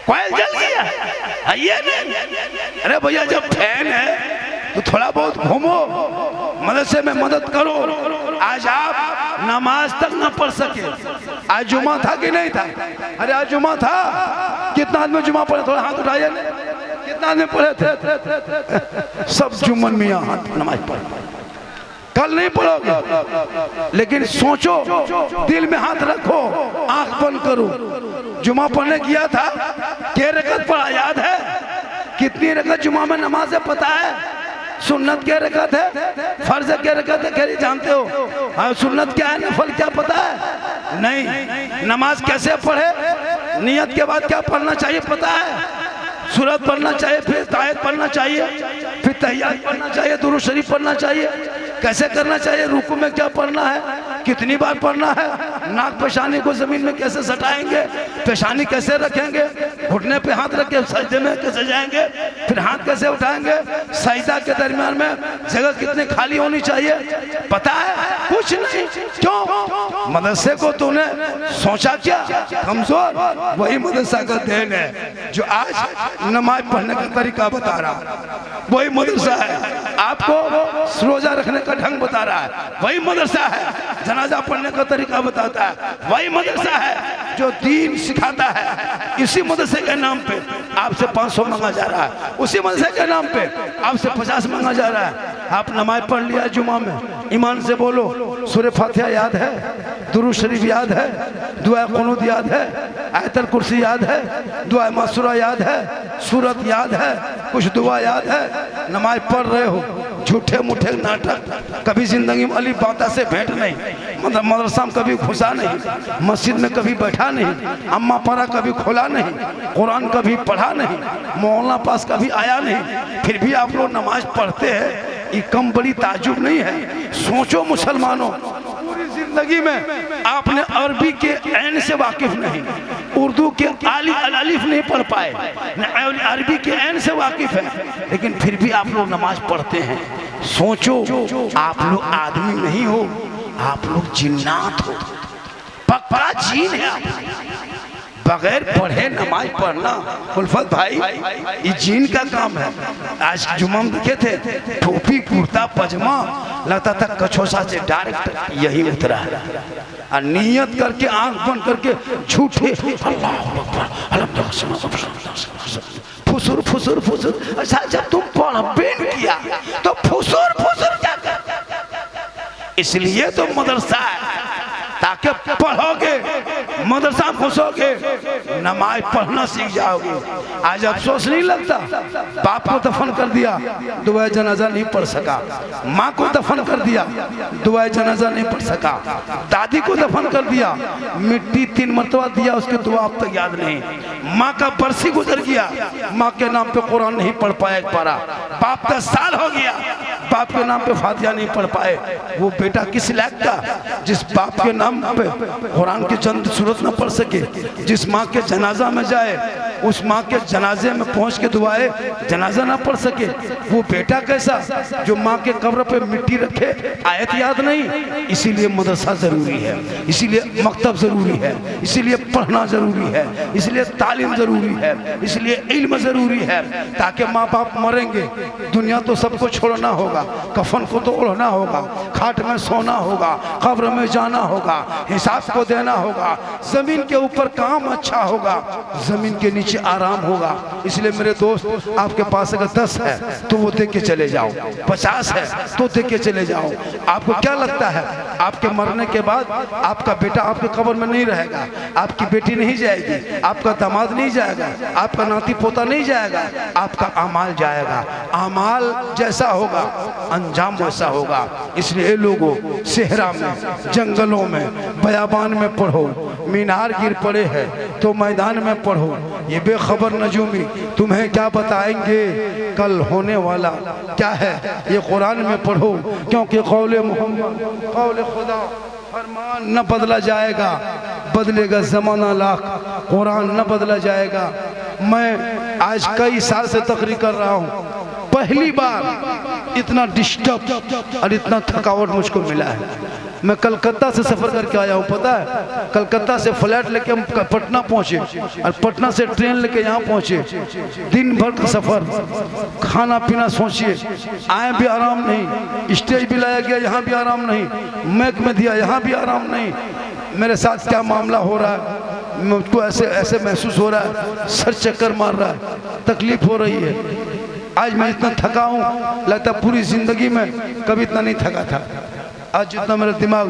कोयल जल गया ये नहीं। अरे भैया जब फैन है तो थोड़ा बहुत घूमो, मदरसे में मदद करो। आज आप नमाज तक न पढ़ सके, आज जुमा था कि नहीं था? अरे आज जुमा था, कितना आदमी जुमा पढ़े? थोड़ा हाथ उठाइए, कितना आदमी पढ़े थे? सब जुम्मन मियां हाथ नमाज पढ़। कल नहीं पढ़ोगे, लेकिन सोचो, दिल में हाथ रखो, आंख बंद करो। जुमा पढ़ने गया था, क्या रकत पढ़ा याद है? कितनी रकत जुमा में नमाज है पता है? सुन्नत क्या रकत है, फर्ज क्या रकत है, क्या जानते हो? हाँ, सुन्नत क्या है, नफल क्या पता है? नहीं। नमाज कैसे पढ़े, नियत के बाद क्या पढ़ना चाहिए पता है? सूरत पढ़ना चाहिए, फिर तायत पढ़ना चाहिए, फिर तहियात पढ़ना चाहिए, दुरूद शरीफ पढ़ना चाहिए। कैसे करना चाहिए? रुकू में क्या पढ़ना है, कितनी बार पढ़ना है, नाक पेशानी को जमीन में कैसे सटाएंगे, पेशानी कैसे रखेंगे, घुटने पे हाथ रख के सजदे में कैसे जाएंगे, फिर हाथ कैसे उठाएंगे, सजदा के दरमियान में जगह कितनी खाली होनी चाहिए पता है? कुछ नहीं। क्यों? मदरसे को तूने सोचा क्या कमजोर? वही मदरसा का देन है जो आज नमाज पढ़ने का तरीका बता रहा। वही मदरसा है आपको रोजा रखने का ढंग बता रहा है। वही मदरसा है जनाजा पढ़ने का तरीका बताता है। वही मदरसा है जो दीन सिखाता है। इसी मदरसे के नाम पे आपसे 500 मांगा जा रहा है, उसी मदरसे के नाम पे आपसे 50 मांगा जा रहा है। आप नमाज पढ़ लिया जुमा में, ईमान से बोलो, सूरह फातिहा याद है, दुरूद शरीफ याद है, दुआ कुनूत याद है, आयतल कुर्सी याद है, दुआ मासूरा याद है, सूरत याद है, कुछ दुआ याद है। नमाज पढ़ रहे हो, झूठे मूठे नाटक, कभी जिंदगी में अली बाता से भेंट नहीं, मदरसा में कभी घुसा नहीं, मस्जिद में कभी बैठा नहीं, अम्मा पारा कभी खोला नहीं, कुरान कभी पढ़ा नहीं, मोहल्ला पास कभी आया नहीं, फिर भी आप लोग नमाज पढ़ते हैं। ये कम बड़ी ताजुब नहीं है। सोचो मुसलमानों, पूरी जिंदगी में आपने अरबी के ऐन से वाकिफ नहीं, उर्दू के अलिफ नहीं पढ़ पाए, अरबी के ऐन से वाकिफ है, लेकिन फिर भी आप लोग नमाज पढ़ते हैं। सोचो, आप लोग आदमी नहीं हो, आप लोग जिन्नात हो, पक्का जीन है आप। बगैर पढ़े नमाज पढ़ना उल्फत भाई ये जीन का काम है। आज जुम्मा में देखे थे, टोपी कुर्ता पजामा लगता था कछोसा से डायरेक्ट यही उतरा है, और नियत करके आंख बंद करके झूठे फुसुर फुसुर फुसुर। अच्छा जब तुम पढ़ किया तो फुसुर फुसुर क्या कर? इसलिए तो मदरसा है ताकि पढ़ोगे, मदरसा घुसोगे, नमाज पढ़ना सीख जाओगे। आज अफसोस नहीं लगता, बाप को दफन कर दिया, दुआ जनाजा नहीं पढ़ सका, माँ को दफन कर दिया, दुआ जनाजा नहीं पढ़ सका, दादी को दफन कर दिया, मिट्टी 3 मरतबा दिया, उसकी दुआ अब तक याद नहीं, माँ का बरसी गुजर गया, माँ के नाम पे कुरान नहीं पढ़ पाया एक पारा, बाप 10 साल हो गया, बाप के नाम पे फातिहा नहीं पढ़ पाए। वो बेटा किस लायक था जिस बाप के नाम पे कुरान की चंद सूरत न पढ़ सके, जिस माँ के जनाजा में जाए उस माँ के जनाजे में पहुंच के दुआए जनाजा ना पढ़ सके। वो बेटा कैसा जो माँ के कब्र पे मिट्टी रखे, आयत याद नहीं। इसीलिए मदरसा जरूरी है, इसीलिए मकतब जरूरी है, इसीलिए पढ़ना जरूरी है, इसलिए तालीम जरूरी है, इसलिए इल्म जरूरी है, ताकि माँ बाप मरेंगे, दुनिया तो सबको छोड़ना होगा, कफन को तो ओढ़ना होगा, खाट में सोना होगा, कब्र में जाना होगा, हिसाब को देना होगा, जमीन के ऊपर काम अच्छा होगा, जमीन के नीचे आराम होगा। इसलिए मेरे दोस्त, आपके पास अगर 10 है तो वो दे के चले जाओ, 50 है तो दे के चले जाओ। आपको क्या लगता है आपके मरने के बाद आपका बेटा आपके कब्र में नहीं रहेगा, आपकी बेटी नहीं जाएगी, आपका दामाद नहीं जाएगा, आपका नाती पोता नहीं जाएगा, आपका अमाल जाएगा। अमाल जैसा होगा अंजाम वैसा होगा। इसलिए लोगों, सेहरा में, जंगलों में, बयाबान में पढ़ो, मीनार गिर पड़े हैं तो मैदान में पढ़ो। ये बेखबर नजूमी तुम्हें क्या बताएंगे कल होने वाला क्या है, ये कुरान में पढ़ो, क्योंकि कौले मोहम्मद, कौले खुदा, फरमान न बदला जाएगा, बदलेगा जमाना लाख, कुरान न बदला जाएगा। मैं आज कई साल से तकरीर कर रहा हूँ, पहली बार इतना डिस्टर्ब और इतना थकावट मुझको मिला है। मैं कलकत्ता से सफ़र करके आया हूँ, पता है। कलकत्ता से फ्लाइट लेके हम पटना पहुँचे और पटना से ट्रेन लेके यहाँ पहुँचे। दिन भर का सफ़र, खाना पीना सोचिए, आए भी आराम नहीं, स्टेज भी लाया गया यहाँ भी आराम नहीं, मैक में दिया यहाँ भी आराम नहीं। मेरे साथ क्या मामला हो रहा है, मुझको ऐसे ऐसे महसूस हो रहा है, सर चक्कर मार रहा है, तकलीफ हो रही है। आज मैं इतना थका हूँ, लगता पूरी ज़िंदगी में कभी इतना नहीं थका था। आज जितना मेरा दिमाग,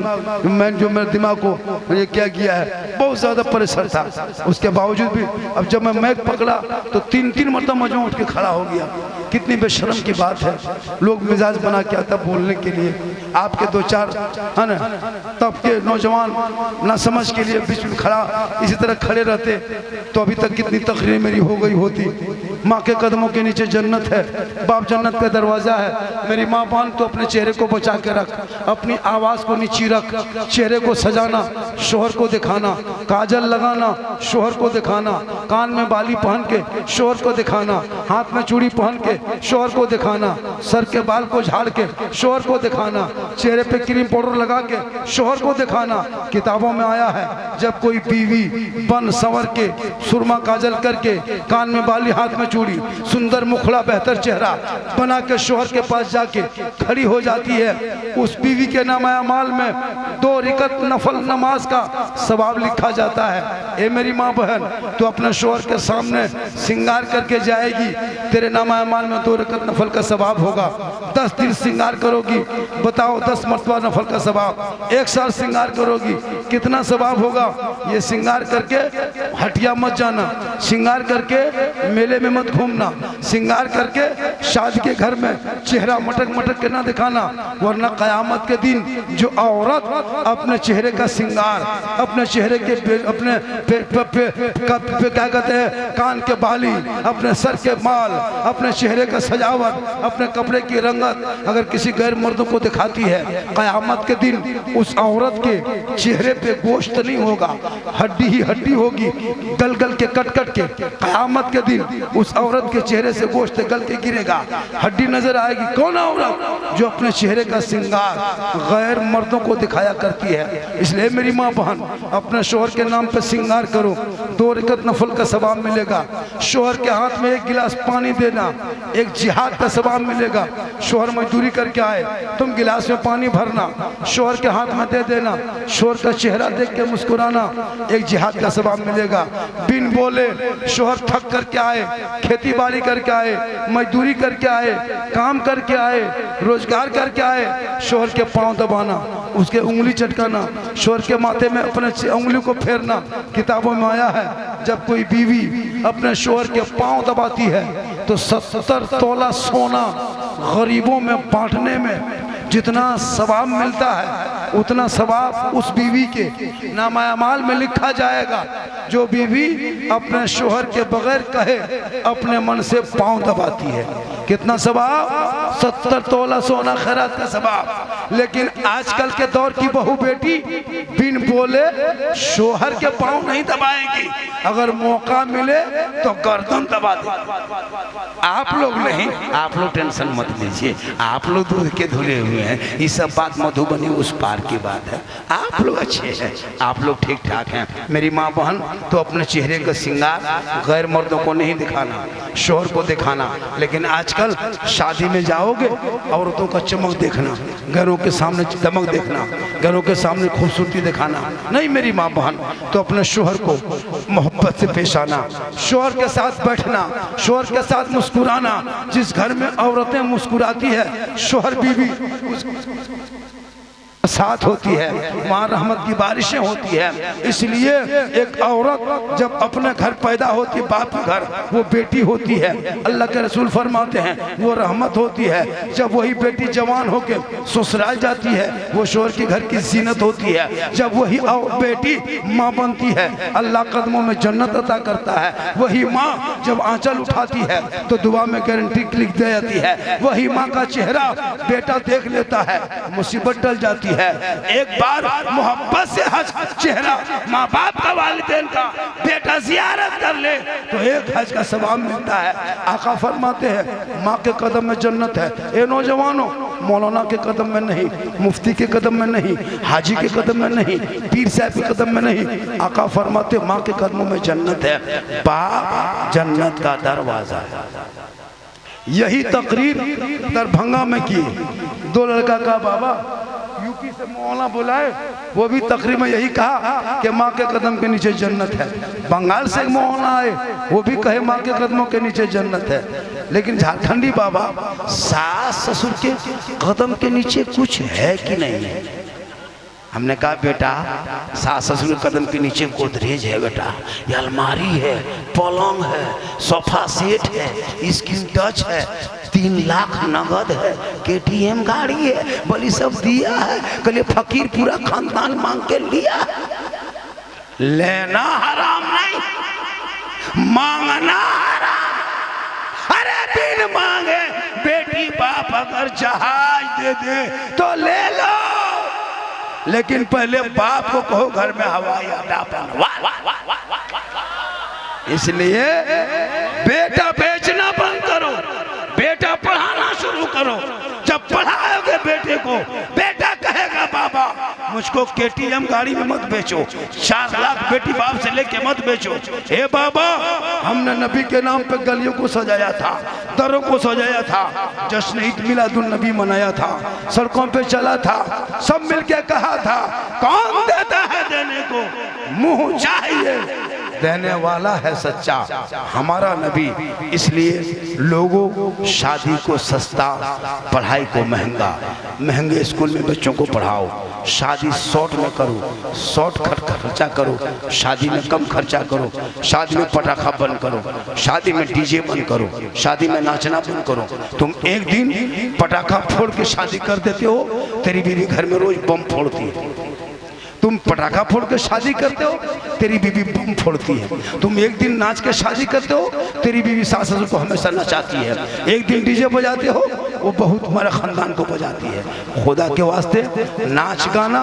जो मेरे दिमाग को ये क्या किया है, बहुत ज़्यादा परेशान था। उसके बावजूद भी अब जब मैं मैक पकड़ा तो 3-3 मरतबा मुझे उठ के खड़ा हो गया। कितनी बेशर्म की बात है, लोग मिजाज बना के आता बोलने के लिए, आपके 2-4 है ना तब के नौजवान ना समझ के लिए बीच में खड़ा इसी तरह खड़े रहते तो अभी तक कितनी तकरीर मेरी हो गई होती। माँ के कदमों के नीचे जन्नत है, बाप जन्नत का दरवाज़ा है। मेरी माँ बहन तो अपने चेहरे को बचा के रख, अपनी आवाज़ को नीची रख, चेहरे को सजाना, शोहर को दिखाना, काजल लगाना, शोहर को दिखाना, कान में बाली पहन के शोहर को दिखाना, हाथ में चूड़ी पहन के शोहर को दिखाना, सर के बाल को झाड़ के शोहर को दिखाना, चेहरे पे क्रीम पाउडर लगा के शोहर को दिखाना। किताबों में आया है जब कोई बीवी बन संवर के सुरमा काजल करके कान में बाली हाथ में चूड़ी सुंदर मुखड़ा बेहतर चेहरा बना के शोहर के पास जाके खड़ी हो जाती है, उस बीवी के नाम अमाल में 2 रिकत नफल नमाज का सवाब लिखा जाता है। ए मेरी माँ बहन, तो अपने शोहर के सामने श्रृंगार करके जाएगी, तेरे नाम अमाल में 2 रिकत नफल का सवाब होगा। 10 दिन श्रृंगार करोगी, बताओ 10 मरतबा नफल का सवाब। 1 साल श्रृंगार करोगी, कितना सवाब होगा। ये श्रृंगार करके हटिया मत जाना, श्रृंगार करके मेले में मत घूमना, श्रृंगार करके शादी के घर में चेहरा मटक मटक के ना दिखाना, वरना कयामत के दिन जो औरत अपने चेहरे का श्रृंगार, अपने चेहरे के अपने क्या कहते हैं कान के बाली, अपने सर के माल, अपने चेहरे का सजावट, अपने कपड़े की रंगत अगर किसी गैर मर्दों को दिखाती है, कयामत के दिन उस औरत के चेहरे पे गोश्त नहीं होगा, हड्डी ही हड्डी होगी, गल गल के कट कट के। कयामत के दिन उस औरत के चेहरे से गोश्त गल के गिरेगा, हड्डी नजर आएगी। कौन औरत जो अपने चेहरे का श्रृंगार गैर मर्दों को दिखाया करती है। इसलिए मेरी माँ बहन, अपने शोहर के नाम पे श्रृंगार करो, 2 रिकत नफल का सवाब मिलेगा। शोहर के हाथ में 1 गिलास पानी देना, एक जिहाद का सवाब मिलेगा। शोहर मजदूरी करके आए, तुम गिलास में पानी भरना, शोहर के हाथ में दे देना, शोहर का चेहरा देख के मुस्कुराना, एक जिहाद का सवाब मिलेगा। बिन बोले शोहर थक करके आए, खेती बाड़ी करके आए, मजदूरी करके आए, काम करके आए, रोजगार करके आए, शोहर के पांव दबाना, उसके उंगली चटकाना, शोहर के माथे में अपने उंगली को फेरना। किताबों में आया है जब कोई बीवी अपने शोहर के पांव दबाती है तो 70 तोला सोना गरीबों में बांटने में जितना सवाब मिलता है उतना सवाब उस बीवी के नाम अमाल में लिखा जाएगा जो बीवी अपने शोहर के बगैर कहे अपने मन से पांव दबाती है। कितना सवाब? 70 तोला सोना खैरात का सवाब। लेकिन आजकल के दौर की बहू बेटी बिन बोले शोहर के पांव नहीं दबाएंगी, अगर मौका मिले तो गर्दन दबा दे। आप लोग नहीं, आप लोग टेंशन मत लीजिए, आप लोग दूध के धुले हुए हैं, ये सब बात मधुबनी उस पार की बात है। आप लोग अच्छे हैं, आप लोग ठीक ठाक हैं। मेरी माँ बहन, तो अपने चेहरे का श्रृंगार गैर मर्दों को नहीं दिखाना, शोहर को दिखाना। लेकिन आजकल शादी में जाओगे, औरतों का चमक देखना, घरों के सामने दमक देखना, घरों के सामने खूबसूरती दिखाना नहीं। मेरी माँ बहन, तो अपने शोहर को मोहब्बत से पेश आना, शोहर के साथ बैठना, शोहर के साथ मुस्कुराना। जिस घर में औरतें मुस्कुराती है, शोहर बीवी साथ होती है, वहाँ रहमत की बारिशें होती है। इसलिए एक औरत जब अपने घर पैदा होती है, बाप के घर, वो बेटी होती है। अल्लाह के रसूल फरमाते हैं वो रहमत होती है। जब वही बेटी जवान होकर ससुराल जाती है, वो शोहर के घर की जीनत होती है। जब वही बेटी माँ बनती है, अल्लाह कदमों में जन्नत अता करता है। वही माँ जब आंचल उठाती है तो दुआ में गारंटी लिख दे जाती है। वही माँ का चेहरा बेटा देख लेता है, मुसीबत टल जाती है। है। एक बार मोहब्बत से हज चेहरा माँ बाप का, वालिदैन का बेटा जियारत कर ले तो एक हज का सवाब मिलता है। आका फरमाते हैं माँ के कदम में जन्नत है। ए नौजवानों, मौलाना के कदम में नहीं, मुफ्ती के कदम में नहीं, हाजी के कदम में नहीं, पीर साहब के कदम में नहीं, आका फरमाते माँ के कदमों में जन्नत है। बाप जन्नत का दरवाजा है। यही तकरीर दरभंगा में की। दो लड़का का बाबा यूपी से मौलाना बुलाए, वो भी तकरीर में यही कहा कि माँ के कदम के नीचे जन्नत है। बंगाल से मौलाना आए, वो भी कहे माँ के कदमों के नीचे जन्नत है। लेकिन झारखंडी बाबा सास ससुर के कदम के नीचे कुछ है कि नहीं है? हमने कहा बेटा सास ससुर के कदम के नीचे गोदरेज है बेटा, ये अलमारी है, पलंग है, सोफा सेट है, स्क्रीन टच है, 3 लाख नगद है, KTM गाड़ी है, बली सब दिया है। कल फकीर पूरा खानदान मांग के लिया। लेना हराम नहीं, मांगना हराम। अरे बिन मांगे बेटी बाप अगर जहाज दे दे तो ले लो, लेकिन पहले बाप को कहो घर में हवाई अड्डा बनवा। इसलिए बेटा बेचना बंद करो, बेटा पढ़ाना शुरू करो। जब पढ़ाओगे बेटे को, बेटा कहेगा बाबा मुझको KTM गाड़ी में मत बेचो, 4 लाख बेटी बाप से लेके मत बेचो। हे बाबा हमने नबी के नाम पे गलियों को सजाया था, दरों को सजाया था, जश्न ईद मिलादुन नबी मनाया था, सड़कों पे चला था, सब मिलके कहा था कौन देता है देने को, मुंह चाहिए, देने वाला है सच्चा हमारा नबी। इसलिए लोगों शादी को सस्ता, पढ़ाई को महंगा, महंगे स्कूल में बच्चों को पढ़ाओ, शादी शॉर्ट में करो, शॉर्ट खर्चा करो, शादी में कम खर्चा करो, शादी में पटाखा बंद करो, शादी में डीजे बंद करो, शादी में नाचना बंद करो। तुम एक दिन पटाखा फोड़ के शादी कर देते हो, तेरी बीवी घर में रोज बम फोड़ती है। तुम पटाखा फोड़ के शादी करते हो, तेरी बीवी बम फोड़ती है। तुम एक दिन नाच के शादी करते हो, तेरी बीवी सास ससुर को हमेशा नचाती है। एक दिन डीजे बजाते हो, वो बहुत तुम्हारे खानदान को बजाती है। खुदा के वास्ते नाच गाना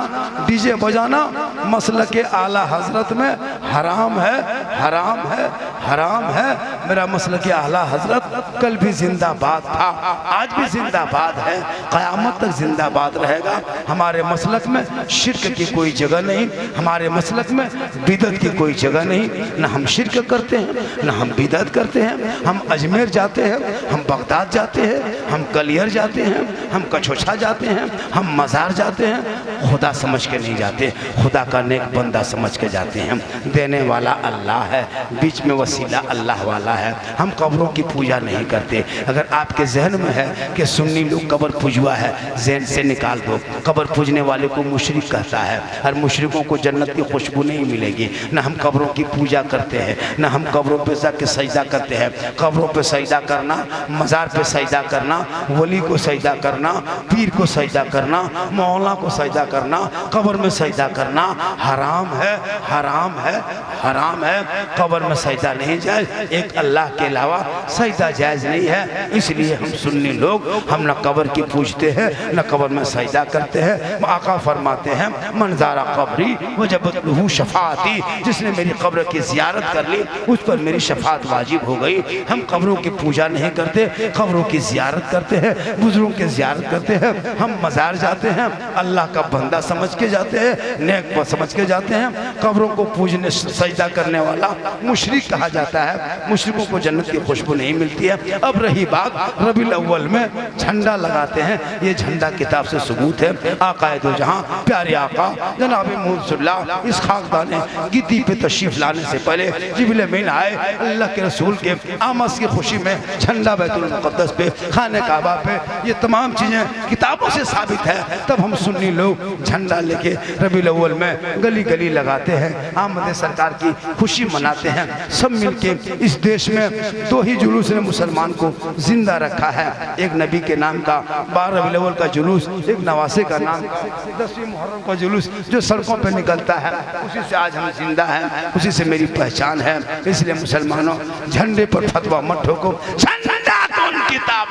डीजे बजाना मसलक के आला हजरत में हराम है, हराम है, हराम है। मेरा मसलक के आला हजरत कल भी जिंदाबाद था, आज भी जिंदाबाद है, क़यामत तक जिंदाबाद रहेगा। हमारे मसलक में शिर्क की कोई जगह नहीं, हमारे मसलक में बिदत की कोई जगह नहीं। न हम शिर्क करते हैं, न हम बिदत करते हैं। हम अजमेर जाते हैं, हम बगदाद जाते हैं, हम कलियर जाते हैं, हम कछोछा जाते हैं, हम मज़ार जाते हैं। खुदा समझ के नहीं जाते, खुदा का नेक बंदा समझ के जाते हैं। देने वाला अल्लाह है, बीच में वसीला अल्लाह वाला है। हम कब्रों की पूजा नहीं करते। अगर आपके जहन में है कि सुन्नी लोग कब्र पूजवा है, जहन से निकाल दो। कब्र पूजने वाले को मुशरिक कहता है, और मुशरिकों को जन्नत की खुशबू नहीं मिलेगी। न हम कब्रों की पूजा करते हैं, न हम कब्रों पे जाके सजदा करते हैं। कब्रों पे सजदा करना, मज़ार पे सजदा करना, वली को सजदा करना, पीर को सजदा करना, मौला को सजदा करना, कब्र में सजदा करना हराम है, हराम है, हराम है। कब्र में सजदा नहीं जायज़, एक अल्लाह के अलावा सजदा जायज़ नहीं है। इसलिए हम सुन्नी लोग हम न कब्र की पूजते हैं, न कब्र में सजदा करते हैं। आका फरमाते हैं मंज़ारा कब्री वजबत शफाती, जिसने मेरी कब्र की ज़ियारत कर ली उस पर मेरी शफात वाजिब हो गई। हम कब्रों की पूजा नहीं करते, कब्रों की ज़ियारत करते हैं, बुजुर्गों की ज़ियारत करते हैं। हम मज़ार जाते हैं, अल्लाह का बंदा समझ के जाते हैं, नेक समझ के जाते हैं। कब्रों को पूजने सजदा करने वाला मुशरिक कहा जाता है। मुशरिकों को जन्नत की खुशबू नहीं मिलती है। अब रही बात रबीउल अव्वल में झंडा लगाते हैं, ये झंडा किताब से सबूत है। आकाए दो जहां प्यारे आका जनाब मुहम्मद इस खाकदाने गिद्दी पे तशरीफ लाने से पहले जिब्रील अमीन आए, अल्लाह के रसूल के आमद की खुशी में झंडा बैतुल मुक़द्दस पे, खाने काबा पे, ये तमाम चीज़ें किताबों से साबित है। तब हम सुन्नी लोग झंडा लेके रबीउल अव्वल में गली गली लगाते हैं, आमद सरकार की खुशी मनाते हैं। सब मिलके इस देश में 2 ही जुलूस ने मुसलमान को जिंदा रखा है, एक नबी के नाम का 12 रबीउल अव्वल का जुलूस, एक नवासे का नाम का 10वीं मुहर्रम का जुलूस जो सड़कों पे निकलता है, उसी से आज हम जिंदा हैं, उसी से मेरी पहचान है। इसलिए मुसलमानों झंडे पर फतवा मत ठोको। झंडा कौन किताब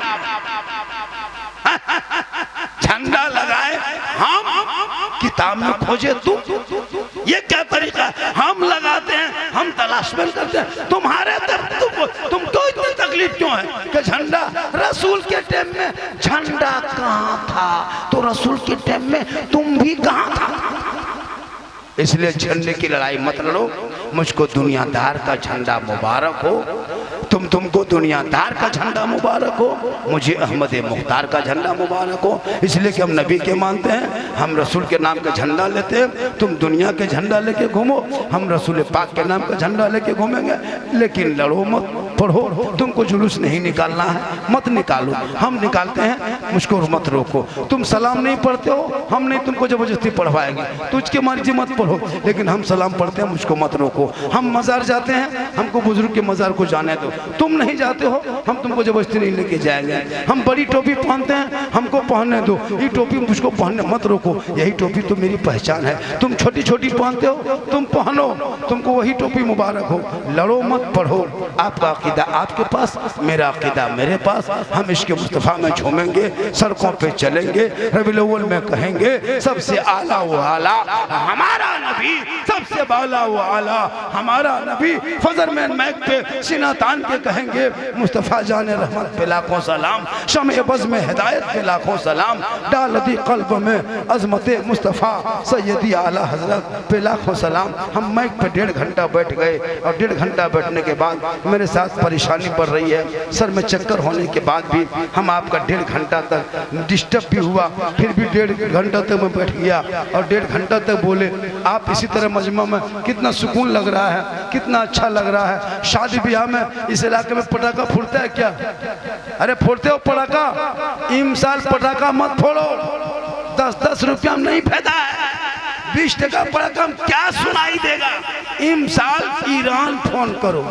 झंडा लगाए हम किताब में खोजे तुम, ये क्या तरीका है? हम लगाते हैं, हम तलाश में करते हैं। तुम्हारे तुमको इतनी तकलीफ क्यों है कि झंडा? रसूल के टाइम में झंडा कहाँ था? तो रसूल के टाइम में तुम भी कहाँ था? इसलिए झंडे की लड़ाई मत लड़ो। मुझको दुनियादार का झंडा मुबारक हो, तुमको दुनियादार का झंडा मुबारक हो, मुझे अहमद मुख्तार का झंडा मुबारक हो। इसलिए कि हम नबी के मानते हैं, हम रसूल के नाम का झंडा लेते हैं। तुम दुनिया के झंडा लेके घूमो, हम रसूल पाक के नाम का झंडा लेके घूमेंगे। लेकिन लड़ो मत, पढ़ो। तुमको जुलूस नहीं निकालना है, मत निकालो, हम निकालते हैं, मुझको मत रोको। तुम सलाम नहीं पढ़ते हो, हम नहीं तुमको जबरदस्ती पढ़वाएंगे, तुझके मर्जी मत पढ़ो, लेकिन हम सलाम पढ़ते हैं, मुझको मत रोको। हम मजार जाते हैं, हमको बुजुर्ग के मजार को जाने दो। तुम नहीं जाते हो, हम तुमको जबरदस्ती नहीं लेके जाएंगे। हम बड़ी टोपी पहनते हैं, हमको पहनने दो। ये टोपी मुझको पहनने मत रोको, यही टोपी तो मेरी पहचान है। तुम छोटी छोटी पहनते हो, तुम पहनो, तुमको वही टोपी मुबारक हो। लड़ो मत, पढ़ो। आपका अकीदा आपके पास, मेरा अकीदा मेरे पास। हम इश्क़ मुस्तफ़ा में झूमेंगे, सड़कों पे चलेंगे, रबीउल अव्वल में कहेंगे सबसे आला वो आला हमारा नबी, सबसे बाला वो आला हमारा नबी। फजर में मैक पे सीना तान के कहेंगे मुस्तफ़ा जाने रहमत पे लाखों सलाम, शमे बज़ में हिदायत पे लाखों सलाम, डाल दी क़ल्ब में अज़मते मुस्तफ़ा सैयदी आला हज़रत पे लाखों सलाम। हम मैक पे 1.5 घंटा बैठ गए और 1.5 घंटा बैठने के बाद मेरे साथ परेशानी बढ़ रही है, सर में चक्कर होने के बाद भी हम आपका 1.5 घंटा तक डिस्टर्ब भी हुआ, फिर भी 1.5 घंटा तक मैं बैठ गया और 1.5 घंटा तक बोले आप इसी तरह मजमा में। कितना सुकून लग रहा है, कितना अच्छा लग रहा है। शादी ब्याह में इस इलाके में पटाखा फूटता है क्या? अरे फोड़ते हो पटाखा? इमसाल पटाखा मत फोड़ो, 10-10 रुपया में नहीं फायदा है। 20 टका पटाखा क्या सुनाई देगा? इमसाल ईरान फोन करो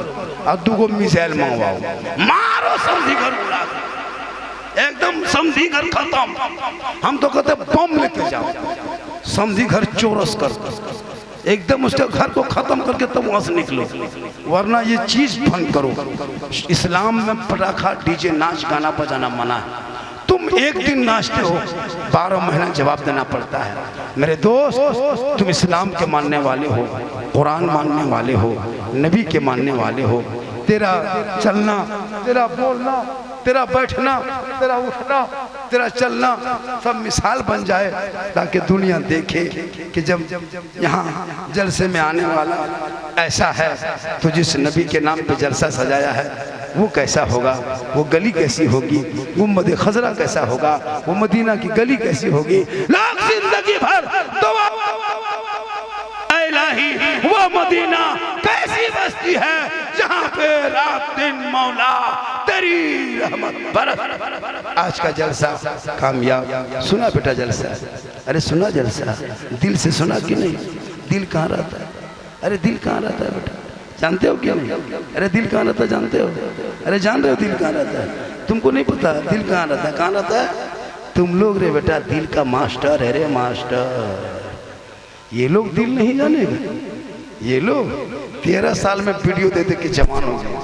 और 2 मिसाइल मंगवाओ, मारो समझी घर उड़ा, एकदम समझी घर खत्म। हम तो कहते बम लेके जाओ, समझी घर चौरस कर एकदम उसके घर को खत्म करके तब वहां से निकलो, वरना ये चीज बंद करो। इस्लाम में पटाखा, डीजे, नाच गाना बजाना मना है। तुम एक दिन नाचते हो, 12 महीना जवाब देना पड़ता है। मेरे दोस्त, तुम इस्लाम के मानने वाले हो, कुरान मानने वाले हो, नबी के मानने वाले हो। तेरा चलना, तेरा बोलना, तेरा बैठना, तेरा उठना, तेरा चलना सब मिसाल बन जाए, ताकि दुनिया देखे कि जब यहाँ जलसे में आने वाला ऐसा है तो जिस नबी के नाम पे जलसा सजाया है वो कैसा होगा, वो गली कैसी होगी, गुम्बद खजरा कैसा होगा, वो मदीना की गली कैसी होगी। लोग जिंदगी भर दुआ इलाही वो मदीना कैसी बस्ती है जहाँ पे रात दिन मौला तेरी रहमत बरस। आज का जलसा कामयाब, सुना बेटा जलसा? अरे सुना जलसा? दिल से सुना कि नहीं? दिल कहाँ रहता है? अरे दिल कहाँ रहता है बेटा, जानते हो क्या नहीं? अरे दिल कहाँ रहता है जानते हो? अरे जान रहे हो दिल कहाँ रहता है? तुमको नहीं पता दिल कहाँ रहता है? कहाँ रहता है? तुम लोग रे बेटा दिल का मास्टर है रे मास्टर। ये लोग दिल नहीं जानेगा, ये लोग 13 साल में वीडियो दे दे के जवान हो गए।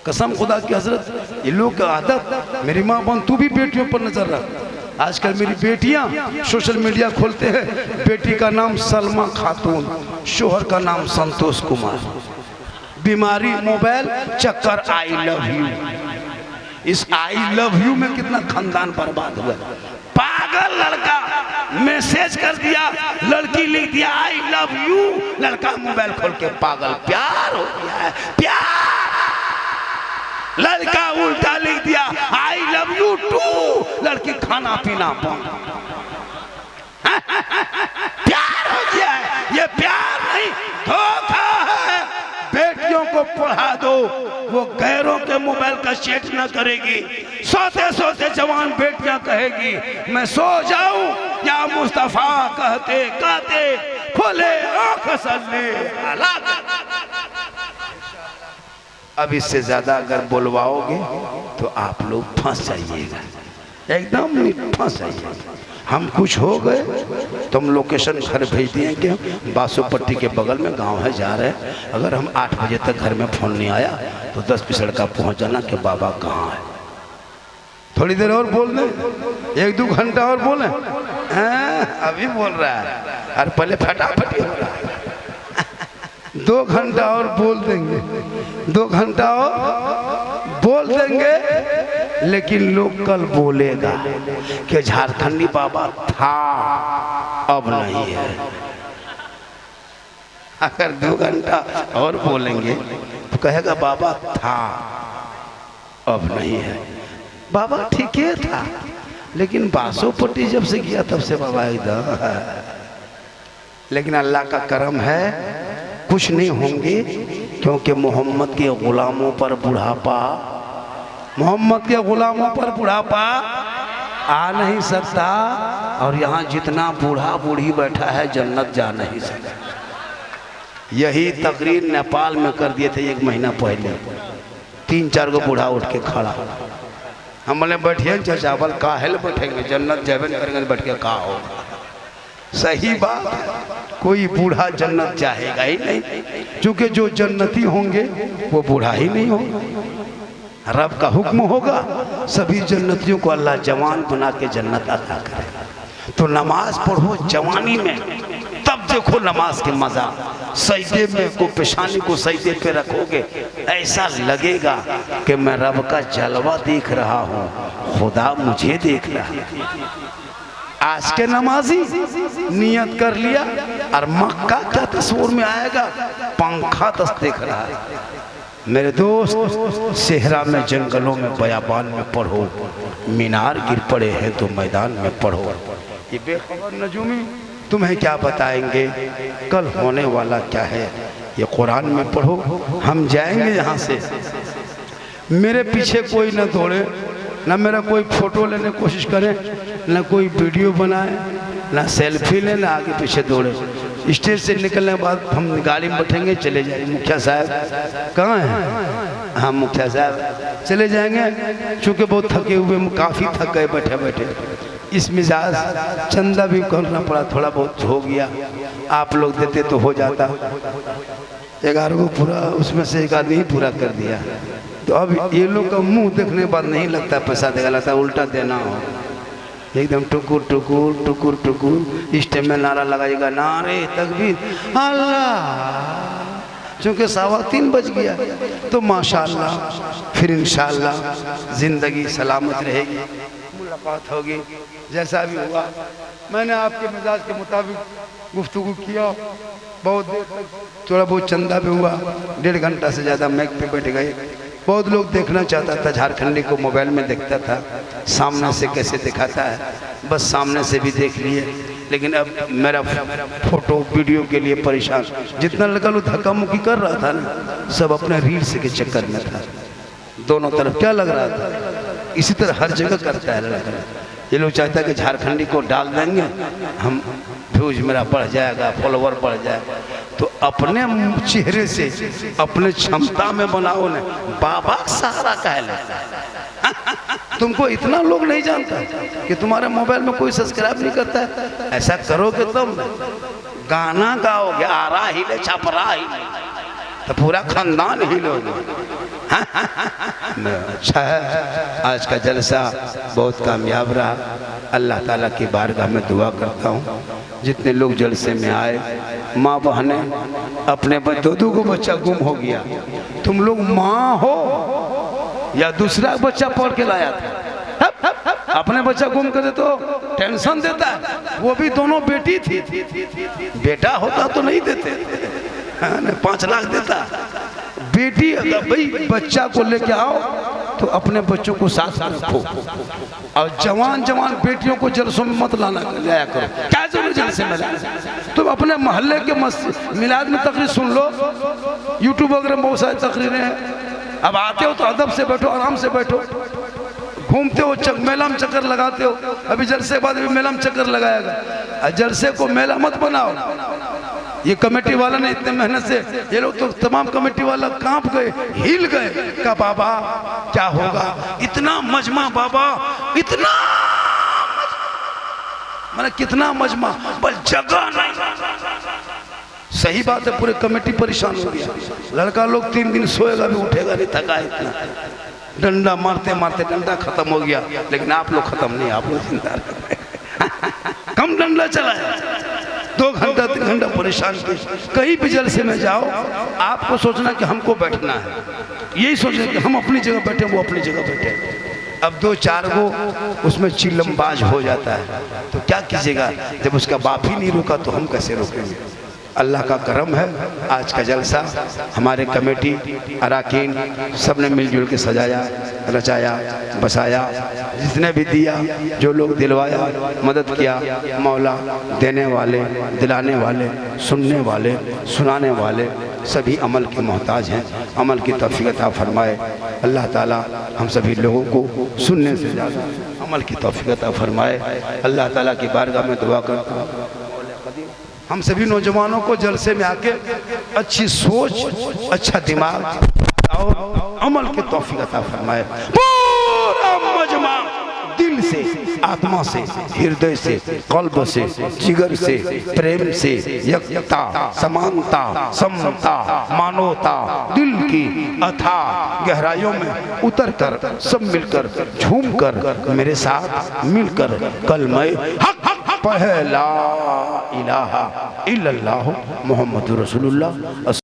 कसम खुदा की हजरत, ये लोग का आदत। मेरी माँ बहन तू भी बेटियों पर नजर रख। आजकल मेरी बेटियां सोशल मीडिया खोलते हैं, बेटी का नाम सलमा खातून, शोहर का नाम संतोष कुमार, बीमारी मोबाइल, चक्कर आई लव यू। इस आई लव यू में कितना खानदान बर्बाद हुआ। पागल लड़का मैसेज कर दिया, लड़की लिख दिया आई लव यू, लड़का मोबाइल खोल के पागल। प्यार हो गया है, प्यार। लड़का उल्टा लिख दिया आई लव यू टू, लड़की खाना पीना बंद। प्यार हो गया है, ये प्यार नहीं धोखा है। बेटियों को पढ़ा दो, वो गैरों के मोबाइल का सेट न करेगी। सोते सोते जवान बेटियां कहेगी मैं सो जाऊं या मुस्तफा कहते कहते खोले आंख सल्ले। अब इससे ज्यादा अगर बोलवाओगे तो आप लोग फंस जाइएगा, एकदम फंस जाइएगा। हम कुछ हो गए तो हम लोकेशन घर भेज दिए कि बासोपट्टी के बगल में गांव है, जा रहे हैं। अगर हम 8 बजे तक घर में फ़ोन नहीं आया तो 10 पिछड़ का पहुँच जाना कि बाबा कहाँ है। थोड़ी देर और बोल दें, 1-2 घंटा और बोलें, हाँ, अभी बोल रहा है और पहले फटाफट हो रहा है। 2 घंटा और बोल देंगे, 2 घंटा और बोल देंगे, लेकिन लोग कल बोलेगा कि झारखंडी बाबा था अब नहीं है। अगर 2 घंटा और बोलेंगे तो कहेगा बाबा था अब नहीं है। बाबा ठीक है था, लेकिन बासोपट्टी जब से किया तब से बाबा इधर। लेकिन अल्लाह का करम है, कुछ नहीं होंगे, क्योंकि मोहम्मद के गुलामों पर बुढ़ापा, मोहम्मद के गुलामों पर बुढ़ापा आ नहीं सकता। और यहाँ जितना बूढ़ा बूढ़ी बैठा है जन्नत जा नहीं सकता। यही तकरीर नेपाल में कर दिए थे 1 महीना पहले। 3-4 गो बूढ़ा उठ के खड़ा, हम बोले बैठिए चावल का हेल बैठेंगे, जन्नत जावे करेंगे, बैठ के का होगा। सही बात, कोई बूढ़ा जन्नत चाहेगा ही नहीं, क्योंकि जो जन्नती होंगे वो बूढ़ा ही नहीं होगा। रब का हुक्म होगा, सभी जन्नतियों को अल्लाह जवान बना के जन्नत अता करेगा। तो नमाज पढ़ो जवानी में, तब देखो नमाज के मजा। सजदे में को पेशानी को सजदे पे रखोगे, ऐसा लगेगा कि मैं रब का जलवा देख रहा हूँ, खुदा मुझे देख रहा है। आज के नमाजी नियत कर लिया और मक्का क्या तस्वीर में आएगा, पंखा तस देख रहा है। मेरे दोस्त, सेहरा में, जंगलों में, बयाबान में पढ़ो, मीनार गिर पड़े हैं तो मैदान में पढ़ो। ये बेखबर नजूमी तुम्हें क्या बताएंगे कल होने वाला क्या है, ये कुरान में पढ़ो। हम जाएंगे यहाँ से, मेरे पीछे कोई न दौड़े, ना मेरा कोई फोटो लेने की कोशिश करे, ना कोई वीडियो बनाए, ना सेल्फी ले, ना आगे पीछे दौड़े। स्टेज से निकलने के बाद हम गाड़ी में बैठेंगे, चले जाएंगे। मुखिया साहब कहाँ हैं? हाँ मुखिया साहब चले जाएंगे, चूँकि बहुत थके हुए, काफ़ी थक गए बैठे बैठे। इस मिजाज चंदा भी करना पड़ा, थोड़ा बहुत हो गया, आप लोग देते तो हो जाता। 11 को पूरा, उसमें से 1 आदमी ही पूरा कर दिया। तो अब ये लोग का मुंह देखने के बाद नहीं लगता पैसा देगा, लगता उल्टा देना हो। एकदम टुकुर टुकुर टुकुर टुकुर, इस टाइम में नारा लगाएगा, नारे तकबीर अल्लाह, चूँकि 3:15 बज गया तो माशाअल्लाह, फिर इंशाअल्लाह ज़िंदगी सलामत रहेगी, मुलाकात होगी। जैसा भी हुआ, मैंने आपके मिजाज के मुताबिक गुफ्तगू किया, बहुत देर तक, थोड़ा बहुत चंदा भी हुआ, 1.5 घंटा से ज़्यादा मैक पे बैठ गए। बहुत लोग देखना चाहता था, झारखंडी को मोबाइल में देखता था, सामने से कैसे दिखाता है, बस सामने से भी देख लिए। लेकिन अब मेरा फोटो वीडियो के लिए परेशान, जितना लगा लो धक्का मुक्की कर रहा था ना, सब अपने रील्स के चक्कर में था। दोनों तरफ क्या लग रहा था, इसी तरह हर जगह करता है लड़का। ये लोग चाहता है कि झारखंडी को डाल देंगे, हम व्यूज मेरा बढ़ जाएगा, फॉलोवर बढ़ जाएगा। तो अपने चेहरे से, अपने क्षमता में बनाओ ना, बाबा सहारा कह लेता है। तुमको इतना लोग नहीं जानता कि तुम्हारे मोबाइल में कोई सब्सक्राइब नहीं करता है। ऐसा करोगे तुम, गाना गाओगे, आरा हिले छपरा हिले, तो पूरा खानदान हिलोगे। अच्छा है, आज का जलसा बहुत कामयाब रहा। अल्लाह ताला की बारगाह में दुआ करता हूँ, जितने लोग जलसे में आए, माँ बहने, अपने 2 को बच्चा गुम हो गया, तुम लोग माँ हो या दूसरा बच्चा पढ़ के लाया था, अपने बच्चा गुम कर दे तो टेंशन देता है। वो भी दोनों बेटी थी, बेटा होता तो नहीं देते, 5 लाख देता। बेटी, भाई बच्चा को लेके आओ तो अपने बच्चों को साथ रखो, और जवान जवान बेटियों को जलसों में मत लाना लाया करो। क्या जरूरत जलसे में लाना? तुम अपने मोहल्ले के मिलाद में तकरीर सुन लो, यूट्यूब वगैरह में बहुत सारी तकरीरें हैं। अब आते हो तो अदब से बैठो, आराम से बैठो, घूमते हो, मेला में चक्कर लगाते हो। अभी जलसे के बाद भी मेला में चक्कर लगाएगा, जलसे को मेला मत बनाओ। ये कमेटी वाला ने इतने मेहनत से, ये लोग तो तमाम कमेटी वाला कांप गए, हिल गए, का बाबा क्या होगा, इतना मजमा बाबा, इतना मैंने कितना मजमा, बस जगह नहीं। सही बात है, पूरे कमेटी परेशान हो गया। लड़का लोग 3 दिन सोएगा भी उठेगा नहीं, थका इतना, डंडा मारते मारते डंडा खत्म हो गया। लेकिन आप लोग खत्म नहीं, आप लोग जिंदा रहे। कम डंडा चलाया, 2 घंटा 3 घंटा परेशान किए। कहीं भी जलसे में जाओ, आपको सोचना कि हमको बैठना है, यही सोचना कि हम अपनी जगह बैठे, वो अपनी जगह बैठे। अब 2-4 गो उसमें चिल्लमबाज हो जाता है तो क्या कीजिएगा? जब उसका बाप ही नहीं रुका तो हम कैसे रोकेंगे? अल्लाह का करम है, आज का जलसा हमारे कमेटी अराकीन सब ने मिलजुल के सजाया, रचाया, बसाया, जिसने भी दिया, जो लोग दिलवाया, मदद किया, मौला देने वाले, दिलाने वाले, सुनने वाले, सुनाने वाले सभी अमल के मोहताज हैं। अमल की तौफीक अता फरमाए अल्लाह ताला, हम सभी लोगों को सुनने से ज़्यादा अमल की तौफीक अता फरमाए। अल्लाह ताला की बारगाह में दुआ करता हूँ हम सभी नौजवानों को जलसे में आके अच्छी सोच, अच्छा दिमाग और अमल की तौफीक अता फरमाए। पूरा मजमा दिल से, आत्मा से, हृदय से, कल्ब से, जिगर से, प्रेम से, एकता, समानता, समता, मानवता, दिल की अथाह गहराइयों में उतर कर सब मिलकर झूम कर मेरे साथ मिलकर कलमे हक पहला इलाहा इल्लल्लाहु मुहम्मदुर रसूलुल्लाह।